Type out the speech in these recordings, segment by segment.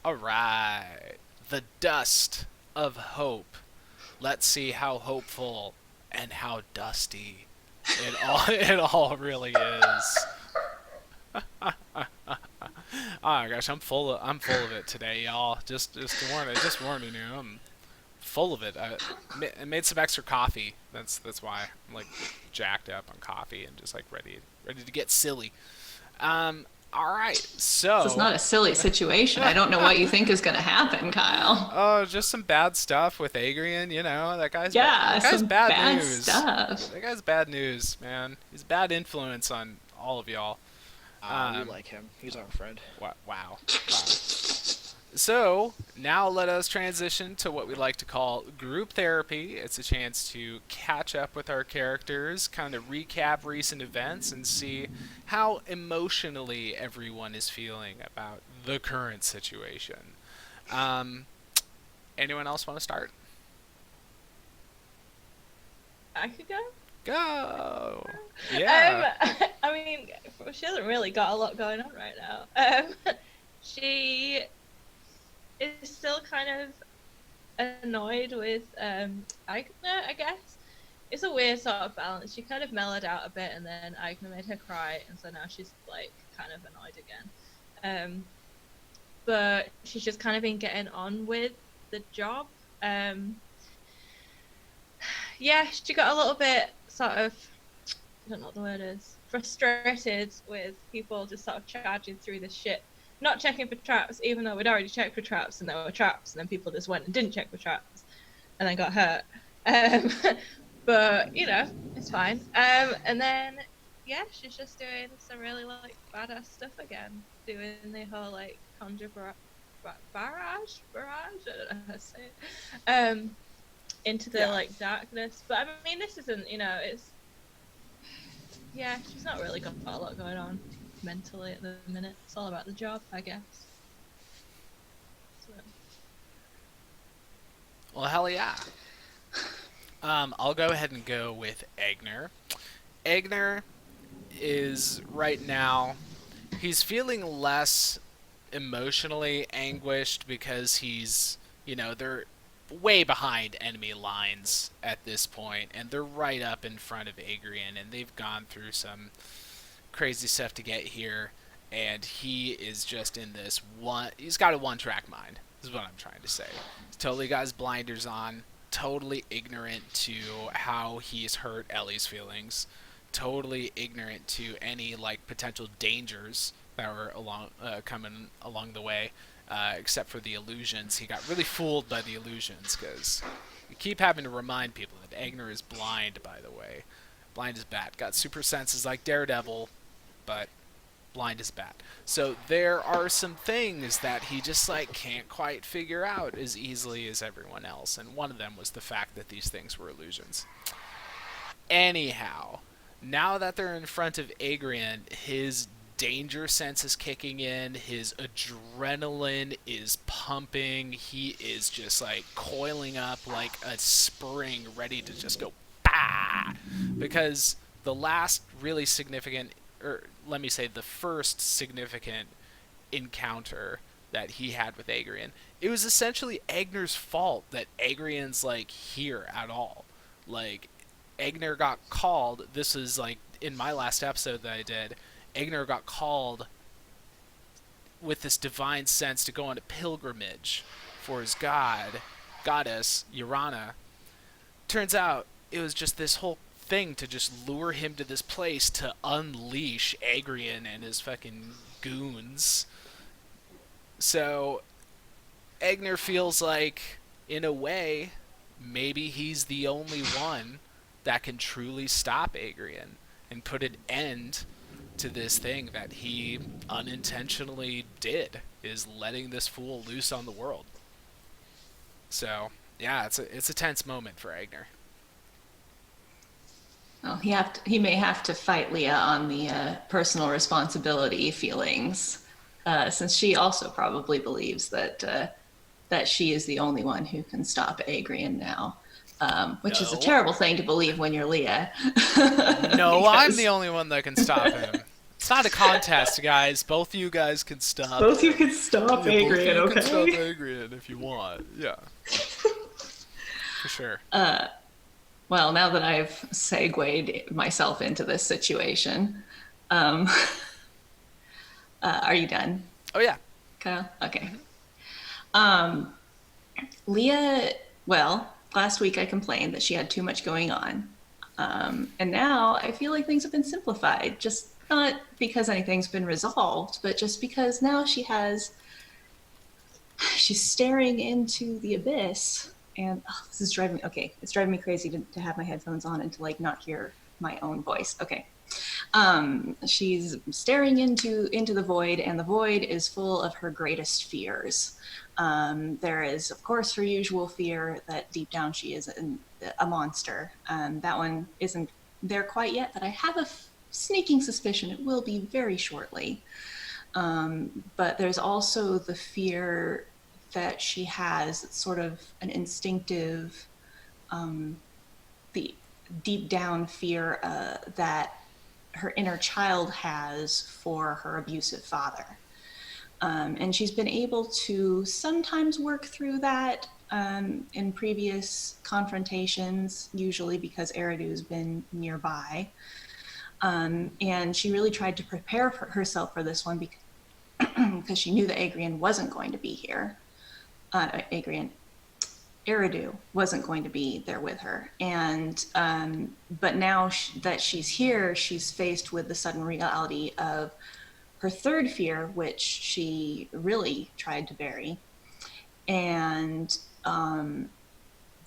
All right. The dust of hope. Let's see how hopeful and how dusty it all really is. Oh my gosh, I'm full of it today, y'all. Just warning you, I'm full of it. I made some extra coffee. That's why I'm like jacked up on coffee and just like ready to get silly. All right, This is so not a silly situation. I don't know what you think is going to happen, Kyle. oh, just some bad stuff with Adrian. Yeah, That guy's some bad bad news. stuff. That guy's bad news, man. He's a bad influence on all of y'all. We Um, like him. He's our friend. wow. So now let us transition to what we like to call group therapy. It's a chance to catch up with our characters, kind of recap recent events, and see how emotionally everyone is feeling about the current situation. Um, Anyone else want to start? I could go. Go. Yeah. I mean, she hasn't really got a lot going on right now. She is still kind of annoyed with Aigner, I guess. It's a weird sort of balance. She kind of mellowed out a bit, and then Aigner made her cry, and so now she's like kind of annoyed again. But she's just kind of been getting on with the job. Yeah, she got a little bit sort of, I don't know what the word is, frustrated with people just sort of charging through this shit, not checking for traps, even though we'd already checked for traps and there were traps, and then people just went and didn't check for traps and then got hurt. But, you know, it's fine. And then, yeah, she's just doing some really, like, badass stuff again, doing the whole, like, conjure barrage? I don't know how to say it. Into the like darkness, but I mean, this isn't, you know, it's, yeah, she's not really got a lot going on mentally at the minute. It's all about the job, I guess. So. Well, hell yeah. I'll go ahead and go with Agner. Agner is right now, he's feeling less emotionally anguished because they're way behind enemy lines at this point, and they're right up in front of Adrian, and they've gone through some crazy stuff to get here, and he is just in this one. He's got a one-track mind. Is what I'm trying to say. He's totally got his blinders on, totally ignorant to how he's hurt Ellie's feelings, totally ignorant to any like potential dangers that were coming along the way. Except for the illusions. He got really fooled by the illusions because you keep having to remind people that Agner is blind, by the way. Blind as bat. Got super senses like Daredevil, but blind as bat. So there are some things that he just like can't quite figure out as easily as everyone else, and one of them was the fact that these things were illusions. Anyhow, now that they're in front of Adrian, his danger sense is kicking in, his adrenaline is pumping, he is just like coiling up like a spring ready to just go bah! Because the last really significant, or let me say the first significant encounter that he had with Adrian, it was essentially Agner's fault that Adrian's like here at all. Like, Agner got called, this is like in my last episode that I did, Agner got called with this divine sense to go on a pilgrimage for his goddess, Urana. Turns out it was just this whole thing to just lure him to this place to unleash Adrian and his fucking goons. So, Agner feels like, in a way, maybe he's the only one that can truly stop Adrian and put an end to this thing that he unintentionally did, is letting this fool loose on the world. So yeah, it's a tense moment for Agner. Well, he may have to fight Leah on the personal responsibility feelings, since she also probably believes that she is the only one who can stop Adrian now. Which is a terrible thing to believe when you're Leah. No, I'm the only one that can stop him. It's not a contest, guys. Both of you guys can stop. Both you can stop Yeah, Adrian, both of you can stop okay? Adrian if you want. Yeah. For sure. Well, now that I've segued myself into this situation, um, are you done, Oh yeah. Kyle? Okay. Um, Leah, well, last week I complained that she had too much going on. And now I feel like things have been simplified, just not because anything's been resolved, but just because now she's staring into the abyss. And this is driving me, okay, it's driving me crazy to have my headphones on and to like not hear my own voice. Okay. She's staring into the void, and the void is full of her greatest fears. There is, of course, her usual fear that deep down she is a monster. That one isn't there quite yet, but I have a sneaking suspicion it will be very shortly. But there's also the fear that she has, sort of an instinctive, the deep down fear that her inner child has for her abusive father. And she's been able to sometimes work through that in previous confrontations, usually because Eridu's been nearby. And she really tried to prepare herself for this one because she knew that Adrian wasn't going to be here. Eridu wasn't going to be there with her. And but now that she's here, she's faced with the sudden reality of her third fear, which she really tried to bury. And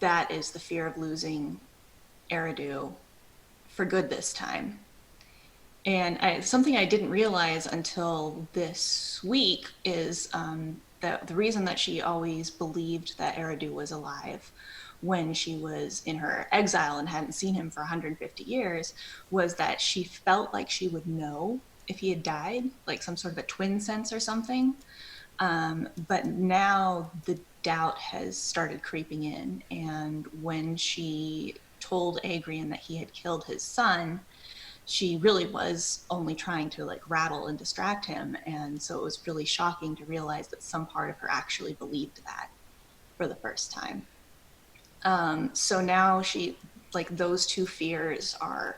that is the fear of losing Eridu for good this time. And something I didn't realize until this week is that the reason that she always believed that Eridu was alive when she was in her exile and hadn't seen him for 150 years was that she felt like she would know if he had died, like some sort of a twin sense or something. But now the doubt has started creeping in. And when she told Adrian that he had killed his son, she really was only trying to like rattle and distract him. And so it was really shocking to realize that some part of her actually believed that for the first time. So now she, like, those two fears are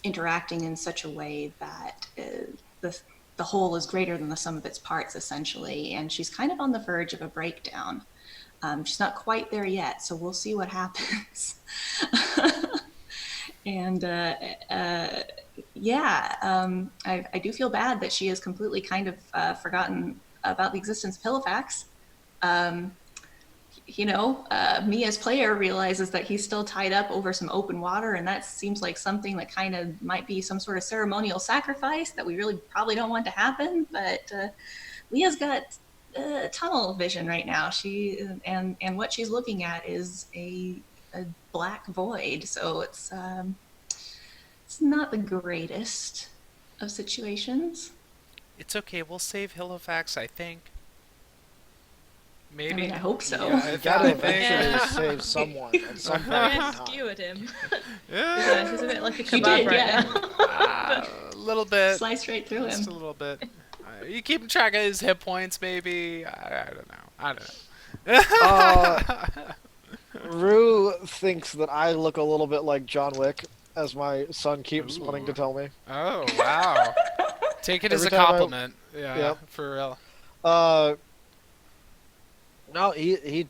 interacting in such a way that the whole is greater than the sum of its parts, essentially. And she's kind of on the verge of a breakdown. She's not quite there yet, so we'll see what happens. And I do feel bad that she has completely kind of forgotten about the existence of Hillofacts. Me as player realizes that he's still tied up over some open water, and that seems like something that kind of might be some sort of ceremonial sacrifice that we really probably don't want to happen. But Leah's got tunnel vision right now. And what she's looking at is a black void, so it's not the greatest of situations. It's okay. We'll save Hillofacts, I think. Maybe. I mean, I hope so. Yeah, You gotta I think. eventually save someone at some point in Yeah, time. skewered him. Yeah. He's a bit like a She kebab did, right yeah. now. A little bit. Sliced right through Just a him. little bit. You keeping track of his hit points, maybe? I don't know. Rue thinks that I look a little bit like John Wick, as my son keeps Ooh. wanting to tell me. Oh, wow. Take it as Every a time I- compliment. Yeah, Yep. for real. No, he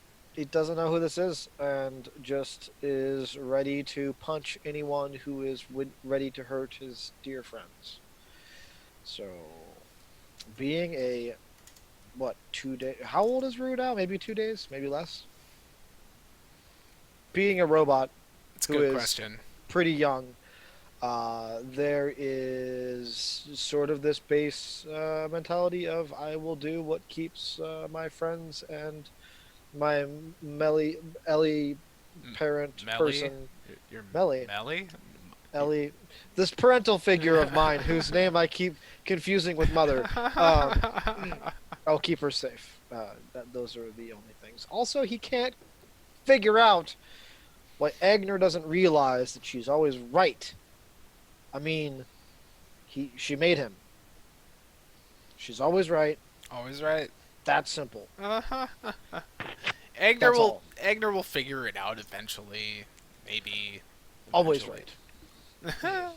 doesn't know who this is, and just is ready to punch anyone who is ready to hurt his dear friends. So, being a 2 day? How old is Rue now? Maybe 2 days, maybe less. Being a robot, It's a who good is question. pretty young, there is sort of this base mentality of I will do what keeps my friends and my Ellie parent Melly? person, You're Melly. Melly? Ellie, this parental figure of mine whose name I keep confusing with mother. I'll keep her safe. Those are the only things. Also, he can't figure out why Agner doesn't realize that she's always right. I mean, she made him. She's always right. Always right. That simple. Uh-huh. That's all. Egner will figure it out eventually. Maybe. Always Eventually. right.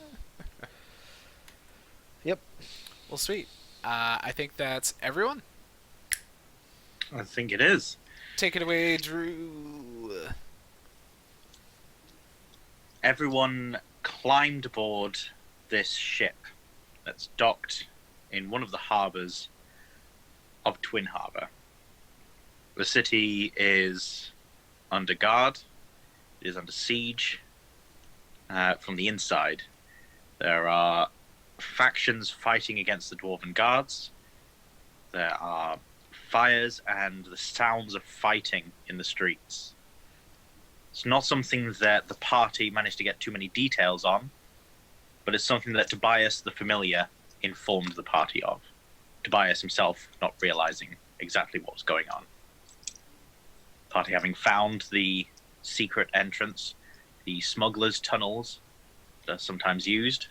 Yep. Well, sweet. I think that's everyone. I think it is. Take it away, Drew. Everyone climbed aboard this ship that's docked in one of the harbours of Twin Harbour. The city is under guard. It is under siege from the inside. There are factions fighting against the Dwarven guards. There are fires and the sounds of fighting in the streets. It's not something that the party managed to get too many details on, but it's something that Tobias the Familiar informed the party of. Tobias himself not realizing exactly what was going on. The party having found the secret entrance, the smugglers' tunnels that are sometimes used.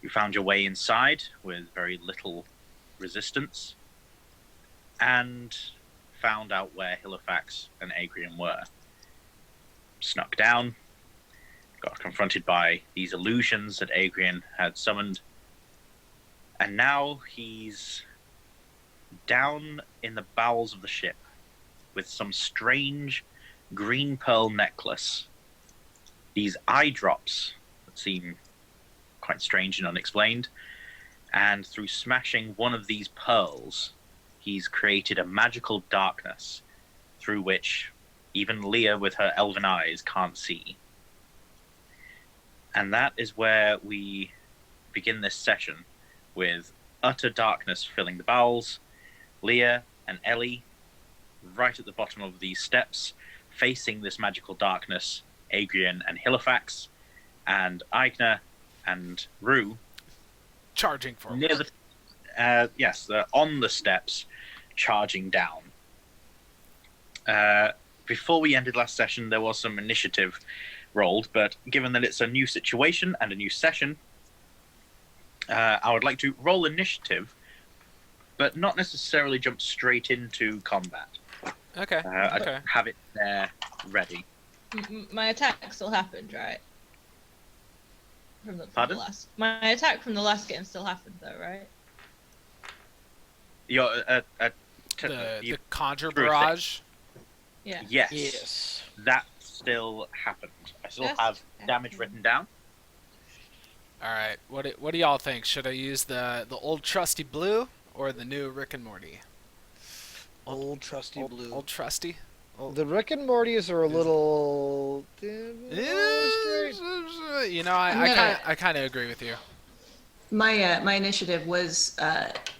You found your way inside with very little resistance and found out where Hillofacts and Adrian were. Snuck down, got confronted by these illusions that Adrian had summoned, and now he's down in the bowels of the ship with some strange green pearl necklace. These eye drops that seem quite strange and unexplained, and through smashing one of these pearls, he's created a magical darkness through which even Leah with her elven eyes can't see. And that is where we begin this session, with utter darkness filling the bowels, Leah and Ellie right at the bottom of these steps, facing this magical darkness, Adrian and Hillofacts, and Aigner and Rue Charging for near the yes, they're on the steps, charging down. Before we ended last session, there was some initiative rolled, but given that it's a new situation and a new session, I would like to roll initiative, but not necessarily jump straight into combat. Okay. I Okay. don't have it there ready. My attack still happened, right? From the Pardon? last. My attack from the last game still happened, though, right? Your The conjure True thing. barrage. Yeah. yes, Yes. that still happened. I still Yes, have damage happened. written down. All right. What do y'all think? Should I use the old trusty blue or the new Rick and Morty? Old trusty blue. Old trusty. The Rick and Mortys are a little. You know, I kind of agree with you. My initiative was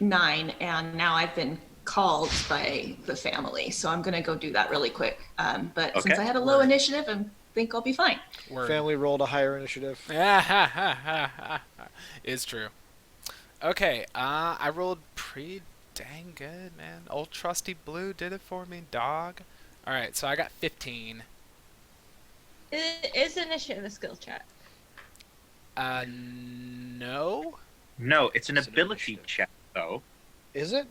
9, and now I've been called by the family, so I'm gonna go do that really quick. But since Okay. I had a low Word. initiative, I think I'll be fine. Word. Family rolled a higher initiative. It's true. Okay, I rolled pretty dang good, man. Old trusty blue did it for me, dog. All right, so I got 15. Is initiative a skill check? No. No, it's an It's an ability initiative. check, though. Is it?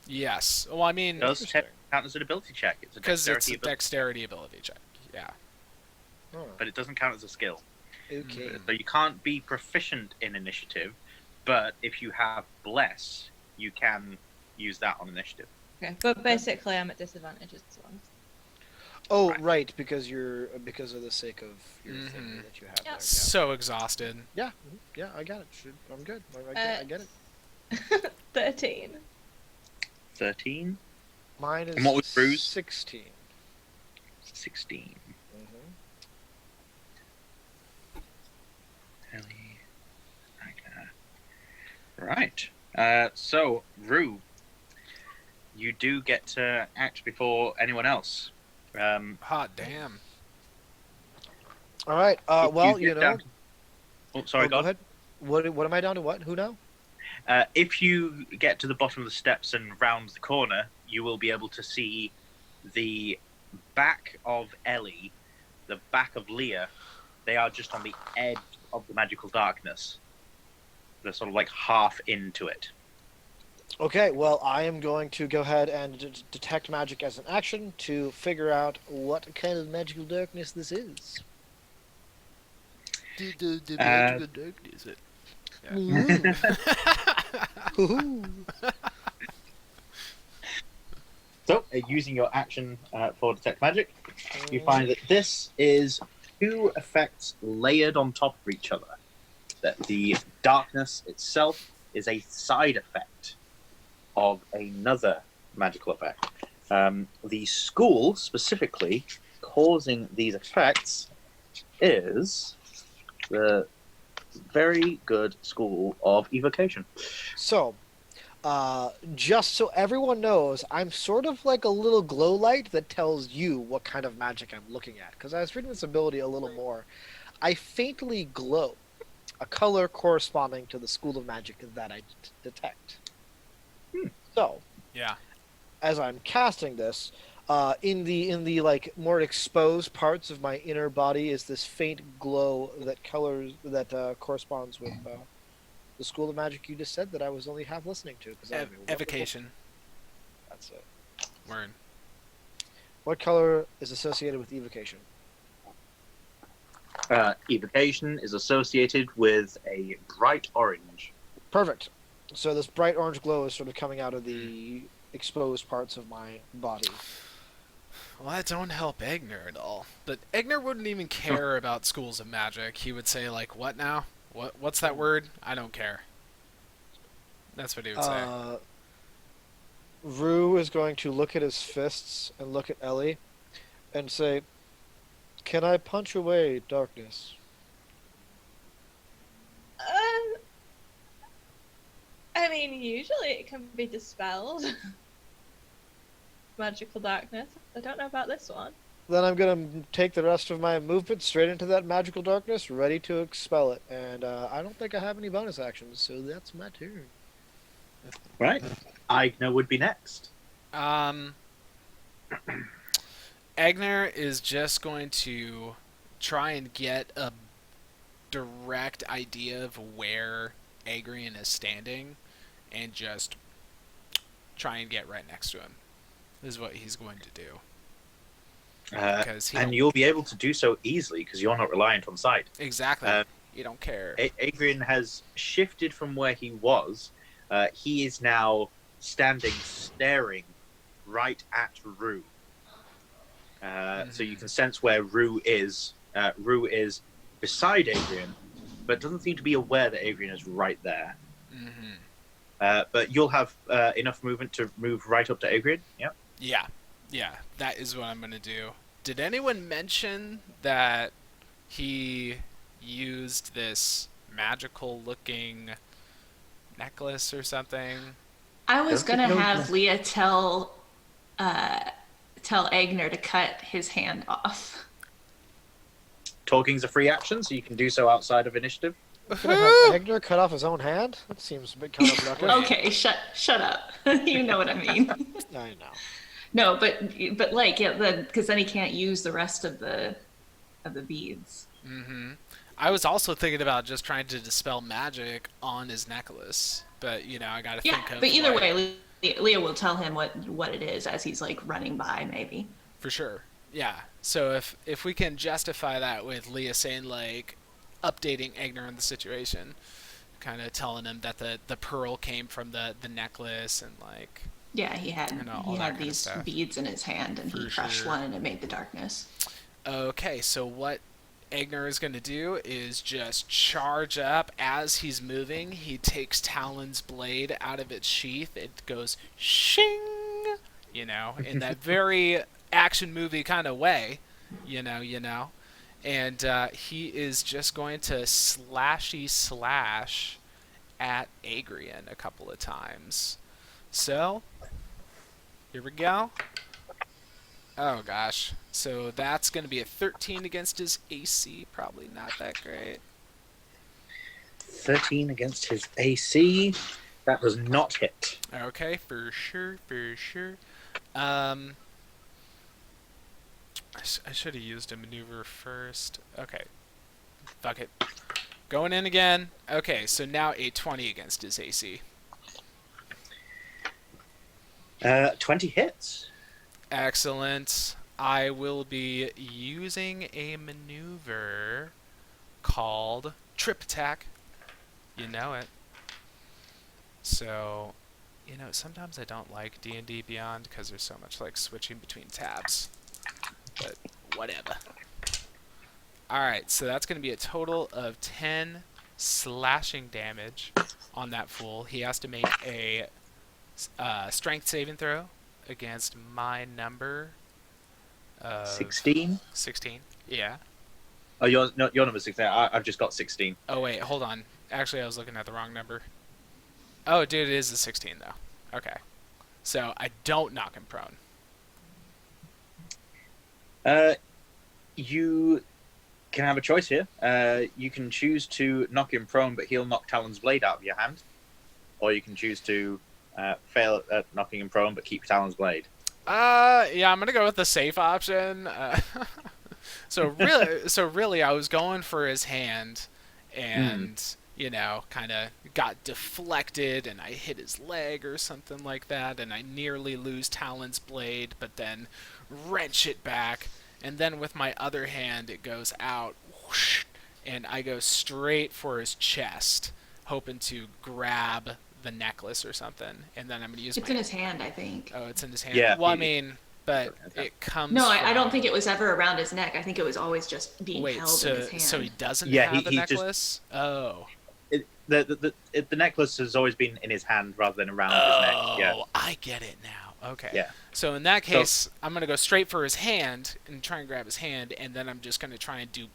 Yes. Well, I mean, It does Interesting. count as an ability check. It's a because it's dexterity a ability, dexterity ability check. Yeah. Oh, but it doesn't count as a skill. okay. So you can't be proficient in initiative, but if you have bless, you can use that on initiative. Okay, but basically I'm at disadvantage as well. Oh, Right. right, because of the sake of your thing Mhm. that you have Yeah. there. So exhausted. Yeah, yeah, I got it. I'm good. I get it. 13. 13, Mine is And what was Bruce? 16. 16. Mhm. Ellie, Agna. Right. So, Rue, you do get to act before anyone else. Hot damn. All right. If Well, get you know. down to- Oh, sorry, Oh, go go ahead. What am I down to? What? Who now? If you get to the bottom of the steps and round the corner, you will be able to see the back of Ellie, the back of Leah. They are just on the edge of the magical darkness. They're sort of like half into it. Okay, well, I am going to go ahead and detect magic as an action to figure out what kind of magical darkness this is. The Uh, magical darkness. Yeah. Ooh. Ooh. So, using your action for detect magic, you find that this is two effects layered on top of each other. That the darkness itself is a side effect of another magical effect. The school specifically causing these effects is the very good school of evocation. So, just so everyone knows, I'm sort of like a little glow light that tells you what kind of magic I'm looking at. Because I was reading this ability a little more. I faintly glow, a color corresponding to the school of magic that I detect. So, Yeah. as I'm casting this, in the like more exposed parts of my inner body is this faint glow that corresponds with the school of magic you just said that I was only half listening to because I have a wonderful. Evocation. That's it. Word. What color is associated with evocation? Evocation is associated with a bright orange. Perfect. So this bright orange glow is sort of coming out of the exposed parts of my body. Well, that don't help Egner at all. But Egner wouldn't even care about schools of magic. He would say, like, what now? What's that word? I don't care. That's what he would say. Rue is going to look at his fists and look at Ellie and say, "Can I punch away darkness?" I mean, usually it can be dispelled. Magical darkness. I don't know about this one. Then I'm going to take the rest of my movement straight into that magical darkness, ready to expel it. And I don't think I have any bonus actions, so that's my turn. Right. Aigner would be next. Egner is just going to try and get a direct idea of where Adrian is standing and just try and get right next to him. This is what he's going to do. And you'll be able to do so easily because you're not reliant on sight. Exactly. You don't care. Adrian has shifted from where he was. He is now standing, staring right at Rue. So you can sense where Rue is. Rue is beside Adrian, but doesn't seem to be aware that Adrian is right there. But you'll have enough movement to move right up to Adrian. Yep. Yeah, that is what I'm going to do. Did anyone mention that he used this magical-looking necklace or something? I was gonna have Leah tell Agner to cut his hand off. Talking's a free action, so you can do so outside of initiative. Gonna have Agner cut off his own hand? That seems a bit counterproductive. Okay, shut up. You know what I mean. I know. No, but like, yeah, because then he can't use the rest of the beads. I was also thinking about just trying to dispel magic on his necklace, but I got to think of. But either way, Leah will tell him what it is as he's like running by, maybe. For sure. Yeah. So if we can justify that with Leah saying like updating Agner on the situation, kind of telling him that the pearl came from the necklace and like. Yeah, he had these beads in his hand, and he crushed one, and it made the darkness. Okay, so what Agner is going to do is just charge up as he's moving. He takes Talon's blade out of its sheath. It goes shing, in that very action movie kind of way, And he is just going to slash at Adrian a couple of times. So, here we go. Oh gosh. So that's going to be a 13 against his AC. Probably not that great. 13 against his AC. That does not hit. Okay, for sure. I should have used a maneuver first. Okay. Fuck it. Going in again. Okay, so now a 20 against his AC. 20 hits. Excellent. I will be using a maneuver called Trip Attack. You know it. So, sometimes I don't like D&D Beyond because there's so much like switching between tabs. But whatever. Alright, so that's going to be a total of 10 slashing damage on that fool. He has to make a strength saving throw against my number of 16. 16. Yeah. Oh, your number's 16. I've just got 16. Oh wait, hold on. Actually, I was looking at the wrong number. Oh, dude, it is a 16 though. Okay. So I don't knock him prone. You can have a choice here. You can choose to knock him prone, but he'll knock Talon's blade out of your hand, or you can choose to fail at knocking him prone, but keep Talon's blade. Yeah, I'm gonna go with the safe option. So really, I was going for his hand, and kind of got deflected, and I hit his leg or something like that, and I nearly lose Talon's blade, but then wrench it back, and then with my other hand, it goes out, whoosh, and I go straight for his chest, hoping to grab the necklace or something, and then I'm gonna use. It's in his hand, I think. Oh, it's in his hand. Yeah. Well, I mean, but it comes. No, I don't from- think it was ever around his neck. I think it was always just being Wait, held in his hand. so he doesn't Yeah, have the he just- necklace? Oh. The necklace has always been in his hand rather than around his neck. Yeah. Oh, I get it now. Okay. Yeah. So in that case, I'm going to go straight for his hand and try and grab his hand, and then I'm just going to try and do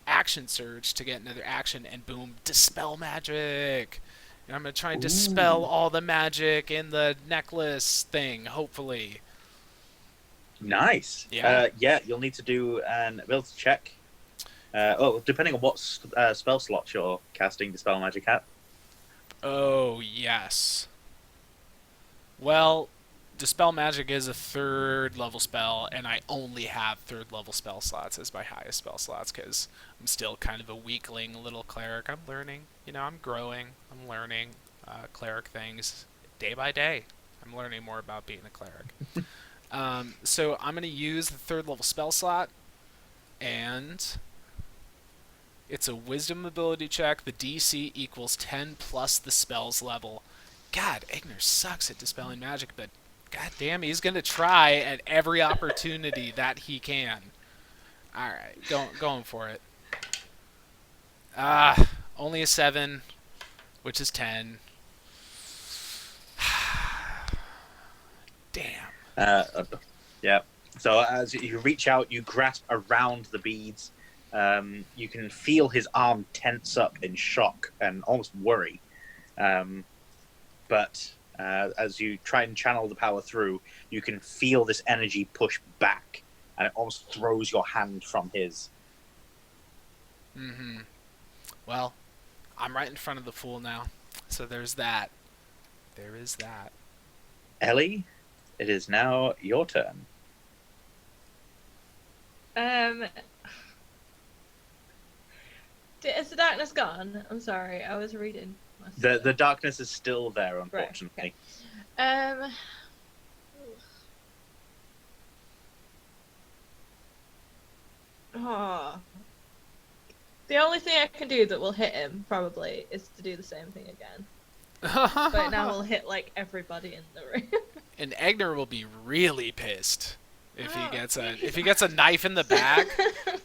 action surge to get another action, and boom, dispel magic. And I'm going to try and dispel all the magic in the necklace thing, hopefully. Nice. Yeah. You'll need to do an ability check. Depending on what spell slot you're casting Dispel Magic at. Oh, yes. Well, Dispel Magic is a 3rd level spell, and I only have 3rd level spell slots as my highest spell slots because I'm still kind of a weakling little cleric. I'm learning. I'm growing. I'm learning cleric things day by day. I'm learning more about being a cleric. So I'm going to use the 3rd level spell slot, and it's a wisdom ability check. The DC equals 10 plus the spell's level. God, Ignar sucks at dispelling magic, but god damn, he's going to try at every opportunity that he can. Alright, going for it. Only a 7, which is 10. Damn. Yeah. So as you reach out, you grasp around the beads. You can feel his arm tense up in shock and almost worry. But as you try and channel the power through, you can feel this energy push back, and it almost throws your hand from his. Mm-hmm. Well, I'm right in front of the fool now, so there's that. There is that. Ellie, it is now your turn. Is the darkness gone? I'm sorry, I was reading. The darkness is still there, unfortunately. Right, okay. The only thing I can do that will hit him probably is to do the same thing again. But now we'll hit like everybody in the room. And Egner will be really pissed if he gets a knife in the back.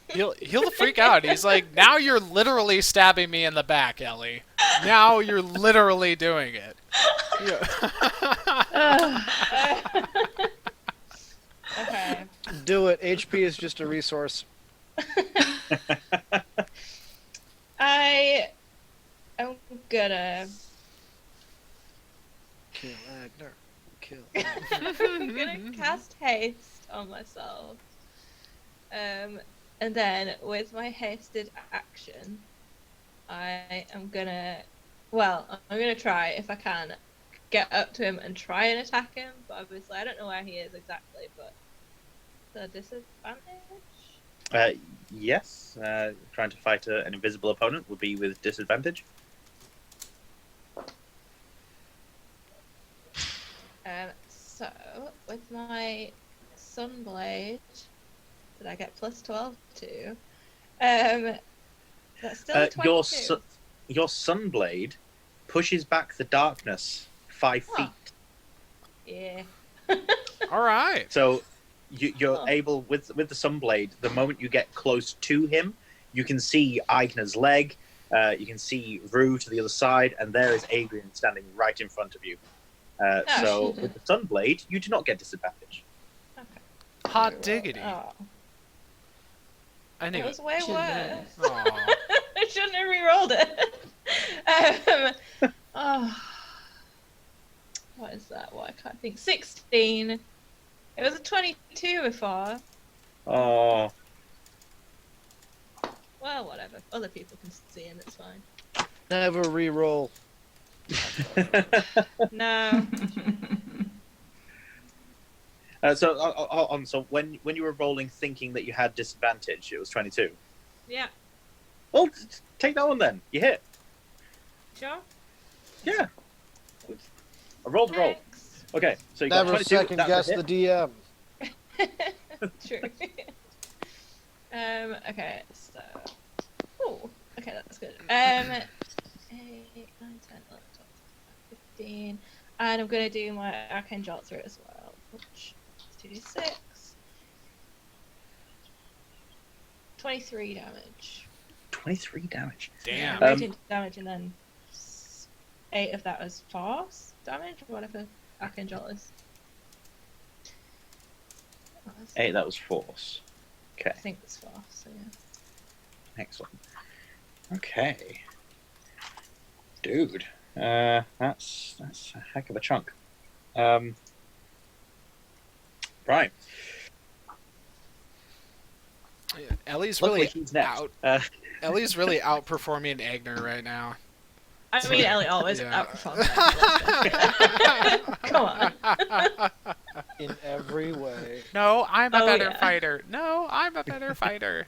He'll freak out. He's like, now you're literally stabbing me in the back, Ellie. Now you're literally doing it. Okay. Do it. HP is just a resource. I am gonna Kill Agner. Kill Agner. I'm gonna cast haste on myself. And then with my hasted action, I'm gonna try, if I can, get up to him and try and attack him, but obviously I don't know where he is exactly, but the disadvantage? Yes. Trying to fight an invisible opponent would be with disadvantage. So with my Sunblade that I get plus 12 to. That's still a 22. Your Sunblade pushes back the darkness 5 feet. Yeah. All right. So you're able, with the Sunblade, the moment you get close to him, you can see Aigner's leg, you can see Rue to the other side, and there is Adrian standing right in front of you. So with the Sunblade, you do not get disadvantage. Okay. Hot diggity. Oh. I knew It it. was way worse. Aw. I shouldn't have re-rolled it. What is that? What I can't think. 16. It was a 22 before. Oh. Well, whatever. Other people can see and it's fine. Never re-roll. No. So when you were rolling thinking that you had disadvantage, it was 22. Yeah. Well, take that one then. You hit. Sure. Yeah. I rolled a roll. Thanks. Okay, so you got Never 22. second That's a guess hit. the DM. True. Okay, so. Oh, okay, that's good. 8, 9, 10, 11, 12, 15. And I'm going to do my arcane jolt through it as well. Which is 2d6. 23 damage. 23 damage. Damn. 18 damage, and then 8 of that was force damage, or whatever arcane jolt is. 8, that was force. Okay, I think it's force, so yeah. excellent. Okay. Dude, that's a heck of a chunk. Right. Ellie's Luckily, really she's next. Ellie's really outperforming Agner right now. I mean, Ellie always Yeah. outperforms. Come on. In every way. No, I'm a Oh, better yeah. fighter. No, I'm a better fighter.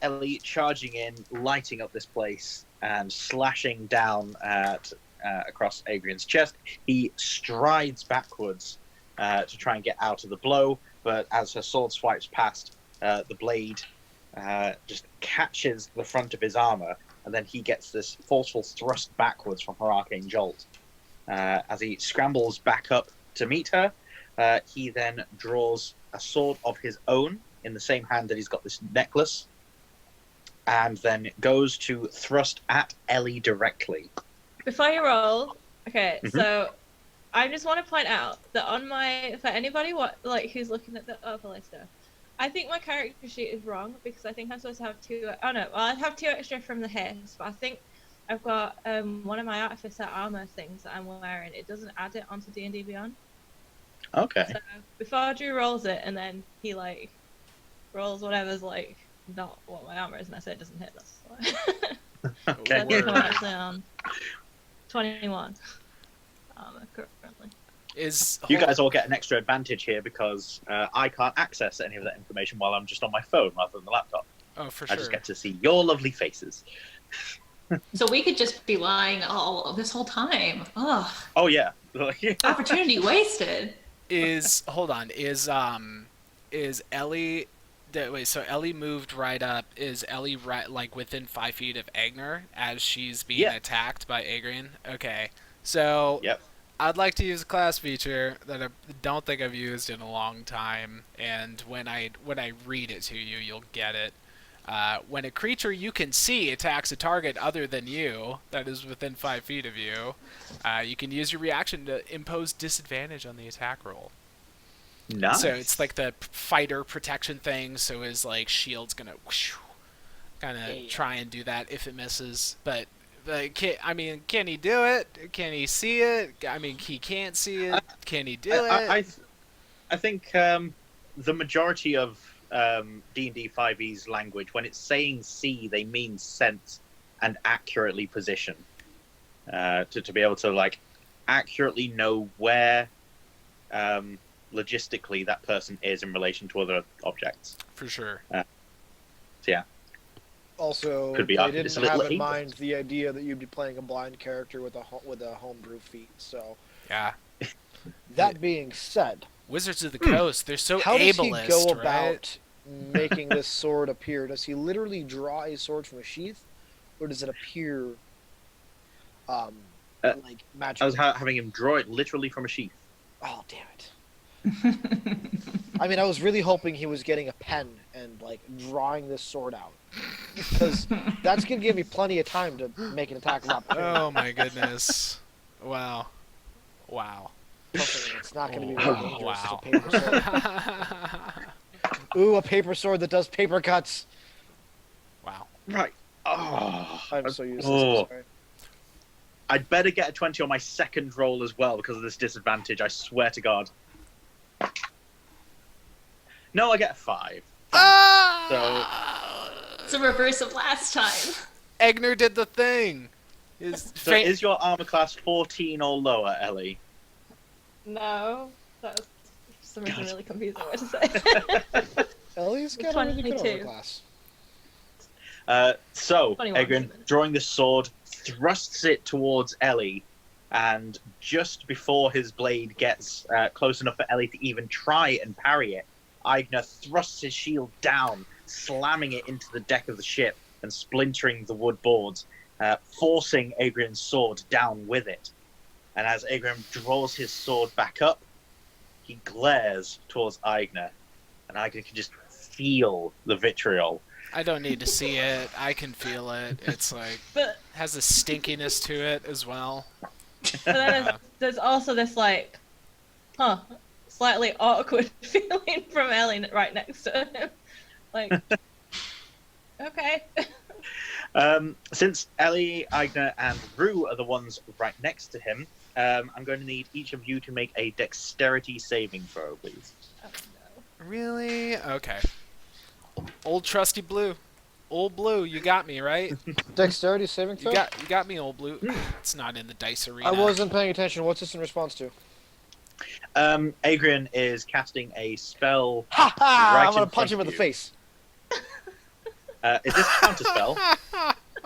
Ellie charging in, lighting up this place, and slashing down at across Adrian's chest. He strides backwards to try and get out of the blow, but as her sword swipes past, the blade just catches the front of his armor, and then he gets this forceful thrust backwards from her arcane jolt. As he scrambles back up to meet her, he then draws a sword of his own in the same hand that he's got this necklace, and then goes to thrust at Ellie directly. Before you roll, okay, Mhm. so I just want to point out that on my, for anybody who's looking at the overlay stuff, I think my character sheet is wrong because I think I'm supposed to have 2. Oh no, well I have 2 extra from the haste, but I think I've got one of my artificer armor things that I'm wearing. It doesn't add it onto D&D Beyond. Okay. So before Drew rolls it, and then he rolls whatever's not what my armor is, and I say it doesn't hit. That's why. Okay. So I think I'm actually on 21 armor currently. You guys all get an extra advantage here because I can't access any of that information while I'm just on my phone rather than the laptop. Oh, for I sure. just get to see your lovely faces. So we could just be lying all this whole time. Ugh, Oh yeah. opportunity wasted. Is Ellie? Wait, so Ellie moved right up. Is Ellie right within 5 feet of Agner as she's being attacked by Adrian? Okay, so Yep. I'd like to use a class feature that I don't think I've used in a long time, and when I read it to you, you'll get it. When a creature you can see attacks a target other than you that is within 5 feet of you, you can use your reaction to impose disadvantage on the attack roll. Nice. So it's like the fighter protection thing, so his shield's gonna kind of try and do that if it misses. But can he do it? Can he see it? I mean, he can't see it. Can he do it? I think the majority of D&D 5e's language, when it's saying see, they mean sense and accurately position. To be able to accurately know where logistically that person is in relation to other objects. For sure. Yeah. Also, Could be they just a didn't little have in English. mind the idea that you'd be playing a blind character with a homebrew feat. So Yeah. That being said, Wizards of the Coast, they're so how does ableist, he go right? about making this sword appear? Does he literally draw a sword from a sheath, or does it appear like magic? I was having him draw it literally from a sheath. Oh, damn it. I mean, I was really hoping he was getting a pen and, like, drawing this sword out. Because that's going to give me plenty of time to make an attack of opportunity. Oh my goodness. Wow. Trust me, it's not going to be Oh, very dangerous wow. as a paper sword. Ooh, a paper sword that does paper cuts. Wow. Right. Oh, I'm so useless. Oh. I'm sorry. I'd better get a 20 on my second roll as well because of this disadvantage, I swear to God. No, I get a 5. It's a reverse of last time. Egner did the thing. So is your armor class 14 or lower, Ellie? No, that was for some reason really confusing what to say. Ellie's got a really good 22. armor class. So, 21 Adrian, even. drawing the sword, thrusts it towards Ellie, and just before his blade gets close enough for Ellie to even try and parry it, Aigner thrusts his shield down, slamming it into the deck of the ship and splintering the wood boards, forcing Adrian's sword down with it. And as Adrian draws his sword back up, he glares towards Aigner, and Aigner can just feel the vitriol. I don't need to see it. I can feel it. It's like But has a stinkiness to it as well. then there's also this like, slightly awkward feeling from Ellie right next to him. Like, okay. Since Ellie, Aigner, and Rue are the ones right next to him, I'm going to need each of you to make a dexterity saving throw, please. Oh, no. Really? Okay. Old trusty Blue. Old Blue, you got me, right? Dexterity saving throw? You got me, Old Blue. It's not in the dice arena. I wasn't paying attention. What's this in response to? Adrian is casting a spell. Ha ha! Right I'm gonna in punch him front in the of you. face. Is this counterspell?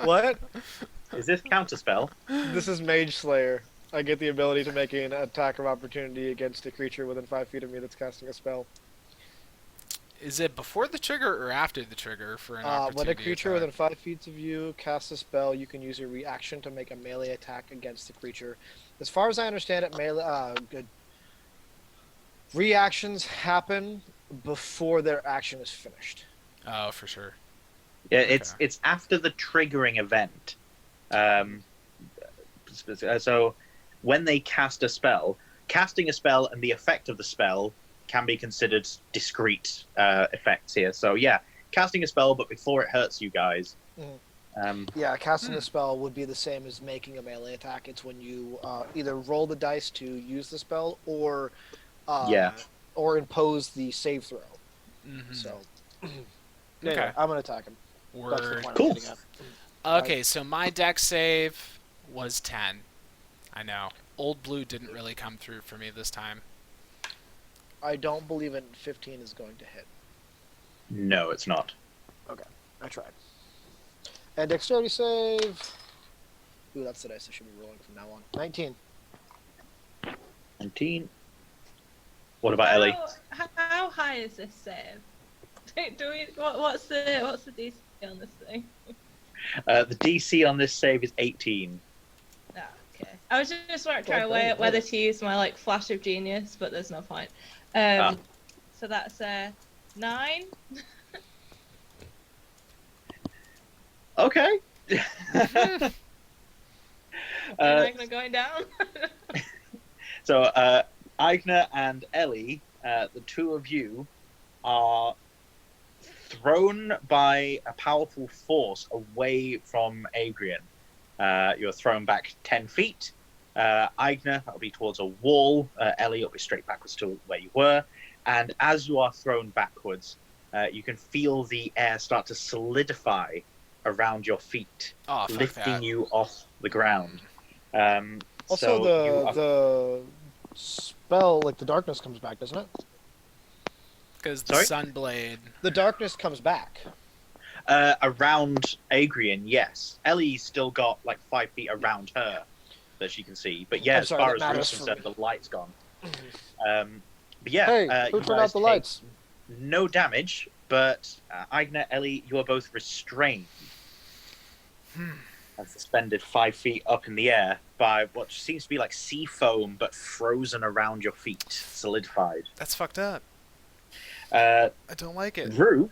What? Is this counterspell? This is Mage Slayer. I get the ability to make an attack of opportunity against a creature within 5 feet of me that's casting a spell. Is it before the trigger or after the trigger for an When opportunity a creature attack? within 5 feet of you casts a spell, you can use your reaction to make a melee attack against the creature. As far as I understand it, good. Reactions happen before their action is finished. Oh, for sure. Yeah, Okay. it's after the triggering event. So when they cast a spell, casting a spell and the effect of the spell can be considered discrete effects here. So yeah, casting a spell, but before it hurts you guys. Yeah, casting a spell would be the same as making a melee attack. It's when you either roll the dice to use the spell or or impose the save throw. Mm-hmm. So Okay. anyway, I'm gonna attack him. That's the Word. point I'm Cool. getting at. Okay, so my deck save was 10. I know. Old Blue didn't really come through for me this time. I don't believe in 15 is going to hit. No, it's not. I tried. And dexterity save. Ooh, that's the dice I should be rolling from now on. 19. 19. What about Ellie? How high is this save? What's the DC on this thing? The DC on this save is 18. Ah, okay. I was just trying to weigh up whether to use my like flash of genius, but there's no point. So that's 9. Okay. Magna going down. So, Aigner and Ellie, the two of you, are thrown by a powerful force away from Adrian. You're thrown back 10 feet. Aigner, that'll be towards a wall. Ellie, will be straight backwards to where you were. And as you are thrown backwards, you can feel the air start to solidify around your feet, Oh, fuck lifting that. you off the ground. Also, so you are- the spell, like the darkness, comes back, doesn't it? Because the Sorry? Sunblade. The darkness comes back. around Adrian, yes. Ellie's still got like 5 feet around her. that she can see. But yeah, I'm as sorry, far that as Rue's matters for concerned, me. the light's gone. But yeah, Hey, who you turned guys out the take lights? no damage, but Agna, Ellie, you are both restrained and suspended 5 feet up in the air by what seems to be like sea foam, but frozen around your feet, solidified. That's fucked up. Uh, I don't like it. Rue,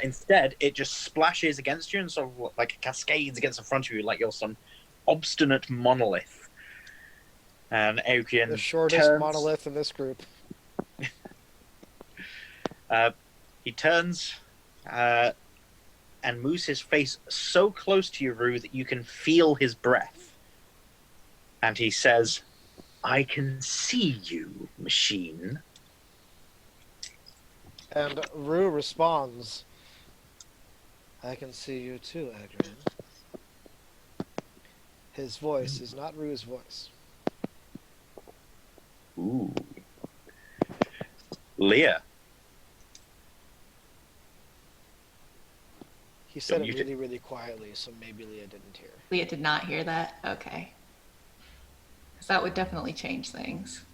instead, it just splashes against you and sort of like cascades against the front of you like you're some obstinate monolith. And Adrian The shortest turns, monolith in this group. he turns and moves his face so close to you, Rue, that you can feel his breath. And he says, "I can see you, machine." And Rue responds, "I can see you too, Adrian." His voice is not Rue's voice. Ooh. Leah. He said Don't it you really, really quietly, so maybe Leah didn't hear. Leah did not hear that? Okay. Because that would definitely change things.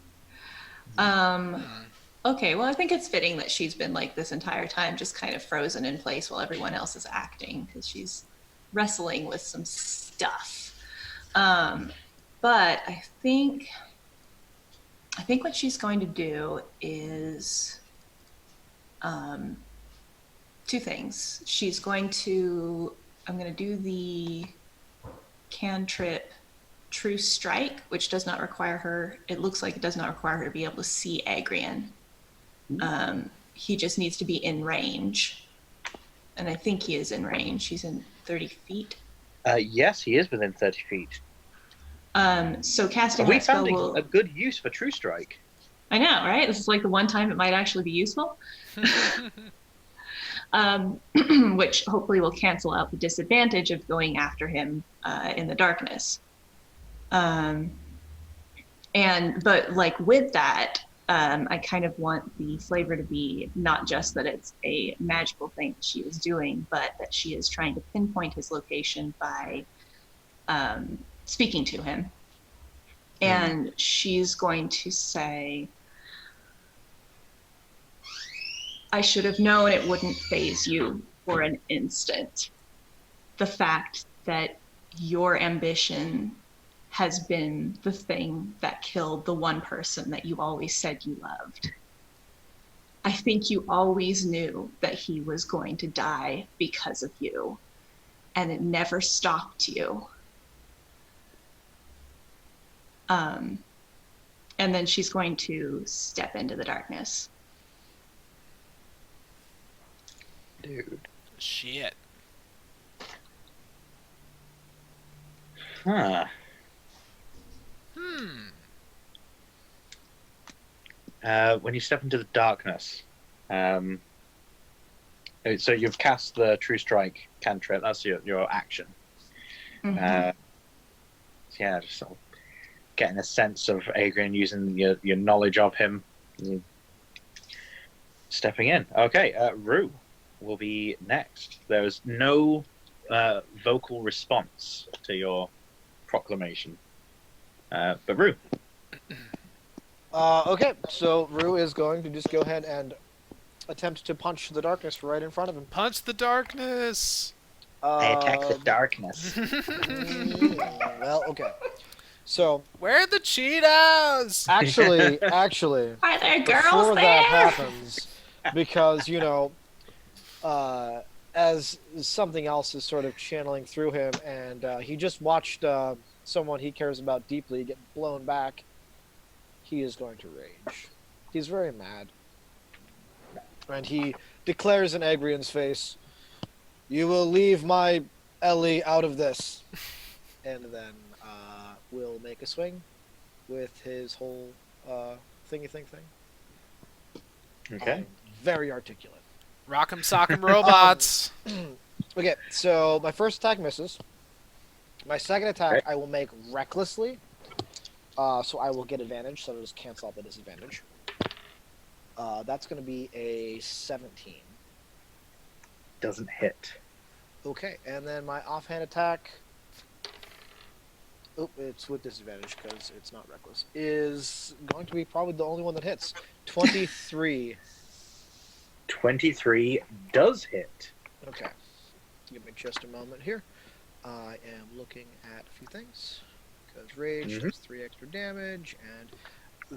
Okay, well, I think it's fitting that she's been like this entire time, just kind of frozen in place while everyone else is acting, because she's wrestling with some stuff. But I think what she's going to do is two things. I'm going to do the cantrip True Strike, which does not require her, it looks like it does not require her to be able to see Adrian. He just needs to be in range. And I think he is in range. He's in 30 feet. Yes, he is within 30 feet. So casting We that spell found will... a good use for True Strike. I know, right? This is like the one time it might actually be useful. Which hopefully will cancel out the disadvantage of going after him in the darkness. But like with that, I kind of want the flavor to be not just that it's a magical thing that she is doing, but that she is trying to pinpoint his location by speaking to him. And she's going to say, "I should have known it wouldn't faze you for an instant. The fact that your ambition has been the thing that killed the one person that you always said you loved. I think you always knew that he was going to die because of you, and it never stopped you." And then she's going to step into the darkness. Dude. Shit. Huh. When you step into the darkness, so you've cast the True Strike cantrip. That's your action. Mm-hmm. Yeah, just sort of getting a sense of Adrian using your knowledge of him. Stepping in. Okay, Rue will be next. There was no vocal response to your proclamation. But Rue. Okay, so Rue is going to just go ahead and attempt to punch the darkness right in front of him. Punch the darkness! I attack the darkness. Well, okay. So, Where are the Cheetos? actually, Are there girls before there? that happens, because, as something else is sort of channeling through him, and he just watched someone he cares about deeply get blown back, he is going to rage. He's very mad. And he declares in Adrian's face, "You will leave my Ellie out of this." And then will make a swing with his whole thingy thing. Okay. Very articulate. Rock'em sock'em robots. Okay, so my first attack misses. My second attack Right. I will make recklessly. So I will get advantage, so I'll just cancel out the disadvantage. That's going to be a 17. Doesn't hit. Okay, and then my offhand attack oh, it's with disadvantage because it's not reckless, is going to be probably the only one that hits. 23. 23 does hit. Okay. Give me just a moment here. I am looking at a few things. Because rage does 3 extra damage, and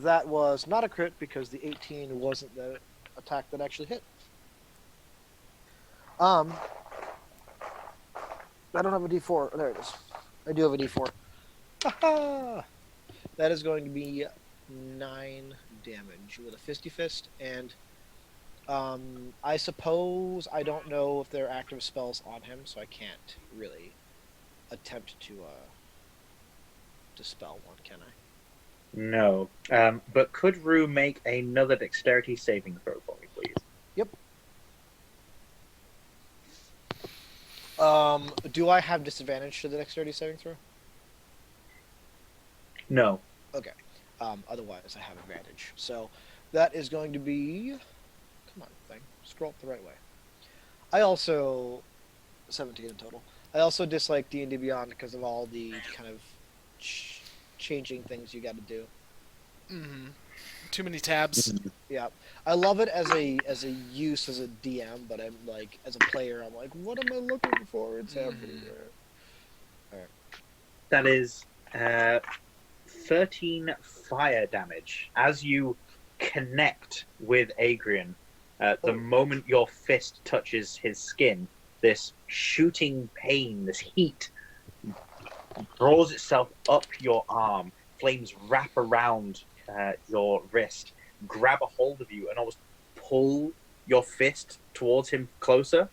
that was not a crit because the 18 wasn't the attack that actually hit. I don't have a D4. There it is. I do have a D4. Ha-ha! That is going to be 9 damage with a fisty fist, and I suppose I don't know if there are active spells on him, so I can't really attempt to dispel one, can I? No. But could Rue make another dexterity saving throw for me, please? Yep. Do I have disadvantage to the dexterity saving throw? No. Okay. Otherwise, I have advantage. So that is going to be... Come on, thing. Scroll up the right way. I also... 17 in total. I also dislike D&D Beyond because of all the kind of changing things you got to do. Mm-hmm. Too many tabs. Yeah, I love it as a use as a DM, but I'm like as a player, I'm like, what am I looking for? It's everywhere. All right. That is 13 fire damage as you connect with Adrian. The moment your fist touches his skin, this shooting pain, this heat, draws itself up your arm. Flames wrap around your wrist, grab a hold of you, and almost pull your fist towards him closer.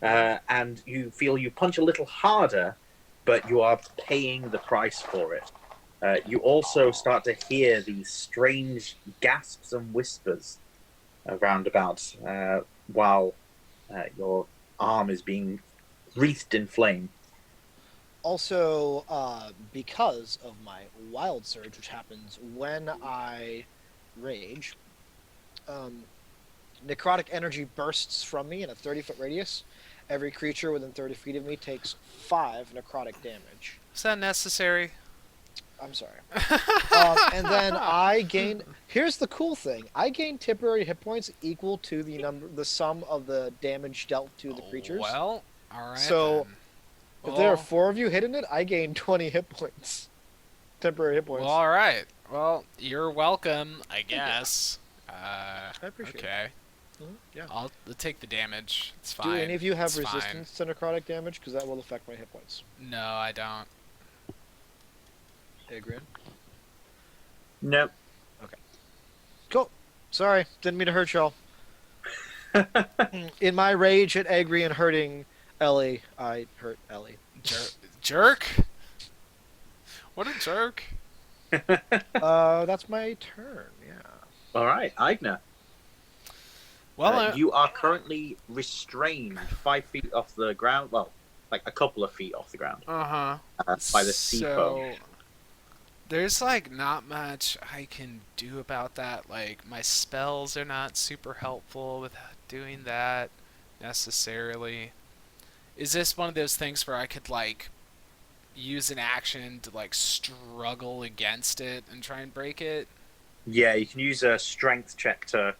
And you feel you punch a little harder, but you are paying the price for it. You also start to hear these strange gasps and whispers around about while your arm is being wreathed in flame. Also, because of my wild surge, which happens when I rage, necrotic energy bursts from me in a 30-foot radius. Every creature within 30 feet of me takes 5 necrotic damage. Is that necessary? I'm sorry. And then I gain... Here's the cool thing. I gain temporary hit points equal to the sum of the damage dealt to the creatures. Well, all right. So... then. If there are 4 of you hitting it, I gain 20 hit points. Temporary hit points. Well, all right. Well, you're welcome, I guess. I appreciate okay. it. Yeah. I'll take the damage. It's fine. Do any of you have It's resistance to necrotic damage? Because that will affect my hit points. fine. No, I don't. Adrian? Nope. Okay. Cool. Sorry. Didn't mean to hurt y'all. In my rage at Adrian hurting Ellie, I hurt Ellie. Jerk? What a jerk. That's my turn, yeah. All right, Aigna. Well, you are currently restrained 5 feet off the ground. Well, like a couple of feet off the ground. uh-huh. By the sea foam. There's like not much I can do about that. Like my spells are not super helpful with doing that necessarily. Is this one of those things where I could like use an action to like struggle against it and try and break it? Yeah, you can use a strength check to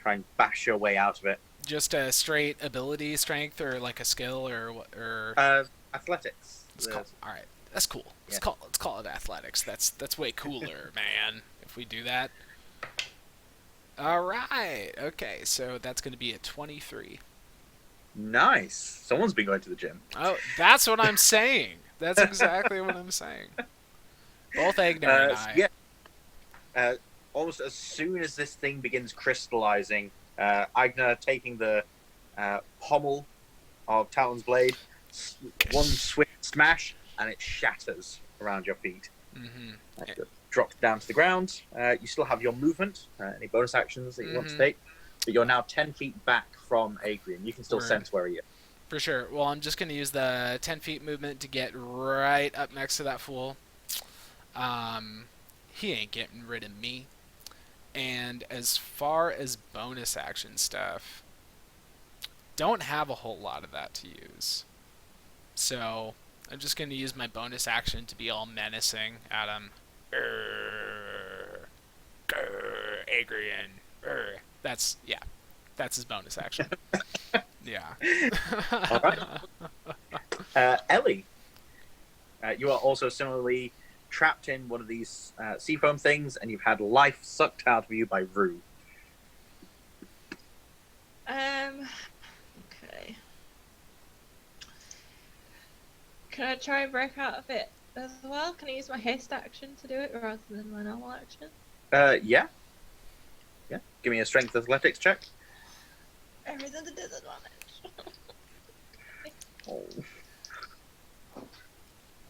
try and bash your way out of it. Just a straight ability strength or like a skill or what or athletics. all right. That's cool. Yeah. Let's call it athletics. That's way cooler, man. If we do that. All right. Okay, so that's going to be a 23. Nice. Someone's been going to the gym. Oh, that's what I'm saying. That's exactly what I'm saying. Both Agner and I. Yeah. Almost as soon as this thing begins crystallizing, Agner taking the pommel of Talon's blade, one swift smash, and it shatters around your feet. Mm-hmm. Dropped down to the ground. You still have your movement, any bonus actions that you want to take, but you're now 10 feet back from Adrian. You can still sense where he is. For sure. Well, I'm just going to use the 10 feet movement to get right up next to that fool. He ain't getting rid of me. And as far as bonus action stuff, don't have a whole lot of that to use. So I'm just going to use my bonus action to be all menacing at him. Adrian. That's his bonus action. Yeah. All right. Ellie, you are also similarly trapped in one of these seafoam things, and you've had life sucked out of you by Rue. Okay. Can I try and break out of it as well? Can I use my haste action to do it rather than my normal action? Yeah. Yeah. Give me a strength athletics check. Everything's a disadvantage. Oh.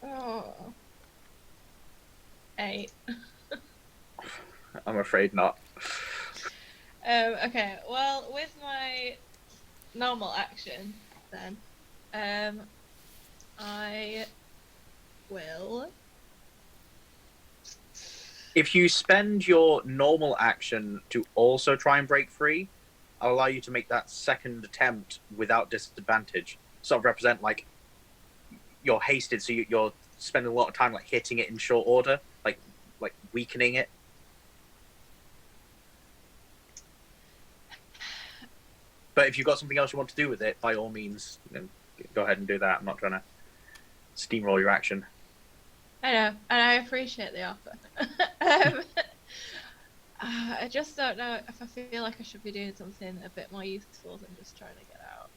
Oh. 8. I'm afraid not. Okay, well, with my normal action, then, I will... If you spend your normal action to also try and break free, I'll allow you to make that second attempt without disadvantage. Sort of represent, like, you're hasted, so you're spending a lot of time, like, hitting it in short order, like weakening it. But if you've got something else you want to do with it, by all means, go ahead and do that. I'm not trying to steamroll your action. I know, and I appreciate the offer. I just don't know if I feel like I should be doing something a bit more useful than just trying to get out.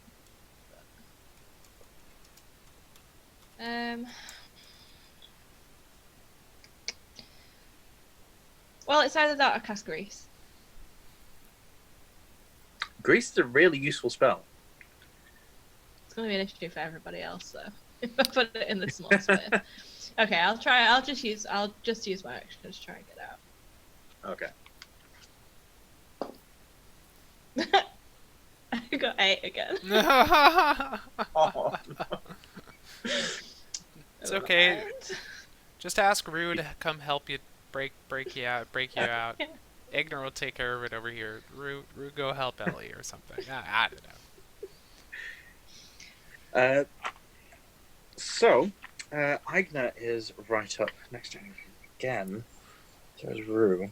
Well, it's either that or cast grease. Grease is a really useful spell. It's going to be an issue for everybody else, though. If I put it in the small space. Okay, I'll try. I'll just use my action to try and get out. Okay. I got 8 again. Oh, It's okay. Just ask Rue to come help you break you out. Yeah. Ignar will take care of it over here. Rue, go help Ellie or something. I don't know. So, Ignar is right up next to him again. There's Rue.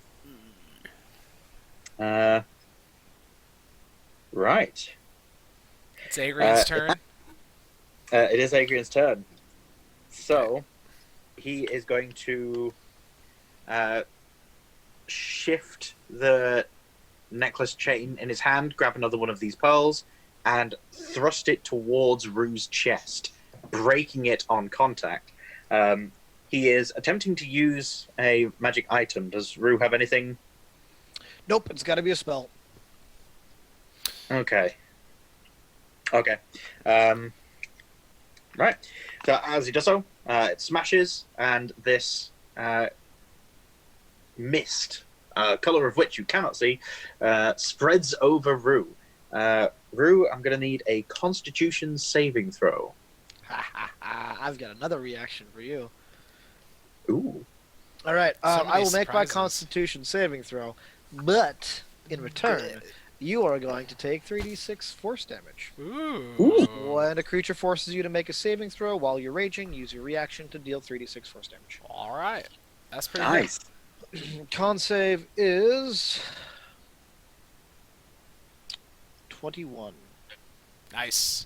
Right. It's Adrian's turn. It is Adrian's turn. So, he is going to shift the necklace chain in his hand, grab another one of these pearls, and thrust it towards Rue's chest, breaking it on contact. He is attempting to use a magic item. Does Rue have anything? Nope, it's got to be a spell. Okay. Right. So as he does so, it smashes, and this mist, color of which you cannot see, spreads over Rue. Rue, I'm going to need a Constitution saving throw. I've got another reaction for you. Ooh. All right, So many I will make my surprises. Constitution saving throw, but in return, you are going to take 3d6 force damage. Ooh. When a creature forces you to make a saving throw while you're raging, use your reaction to deal 3d6 force damage. All right. That's pretty Nice. Con save is 21. good. Nice.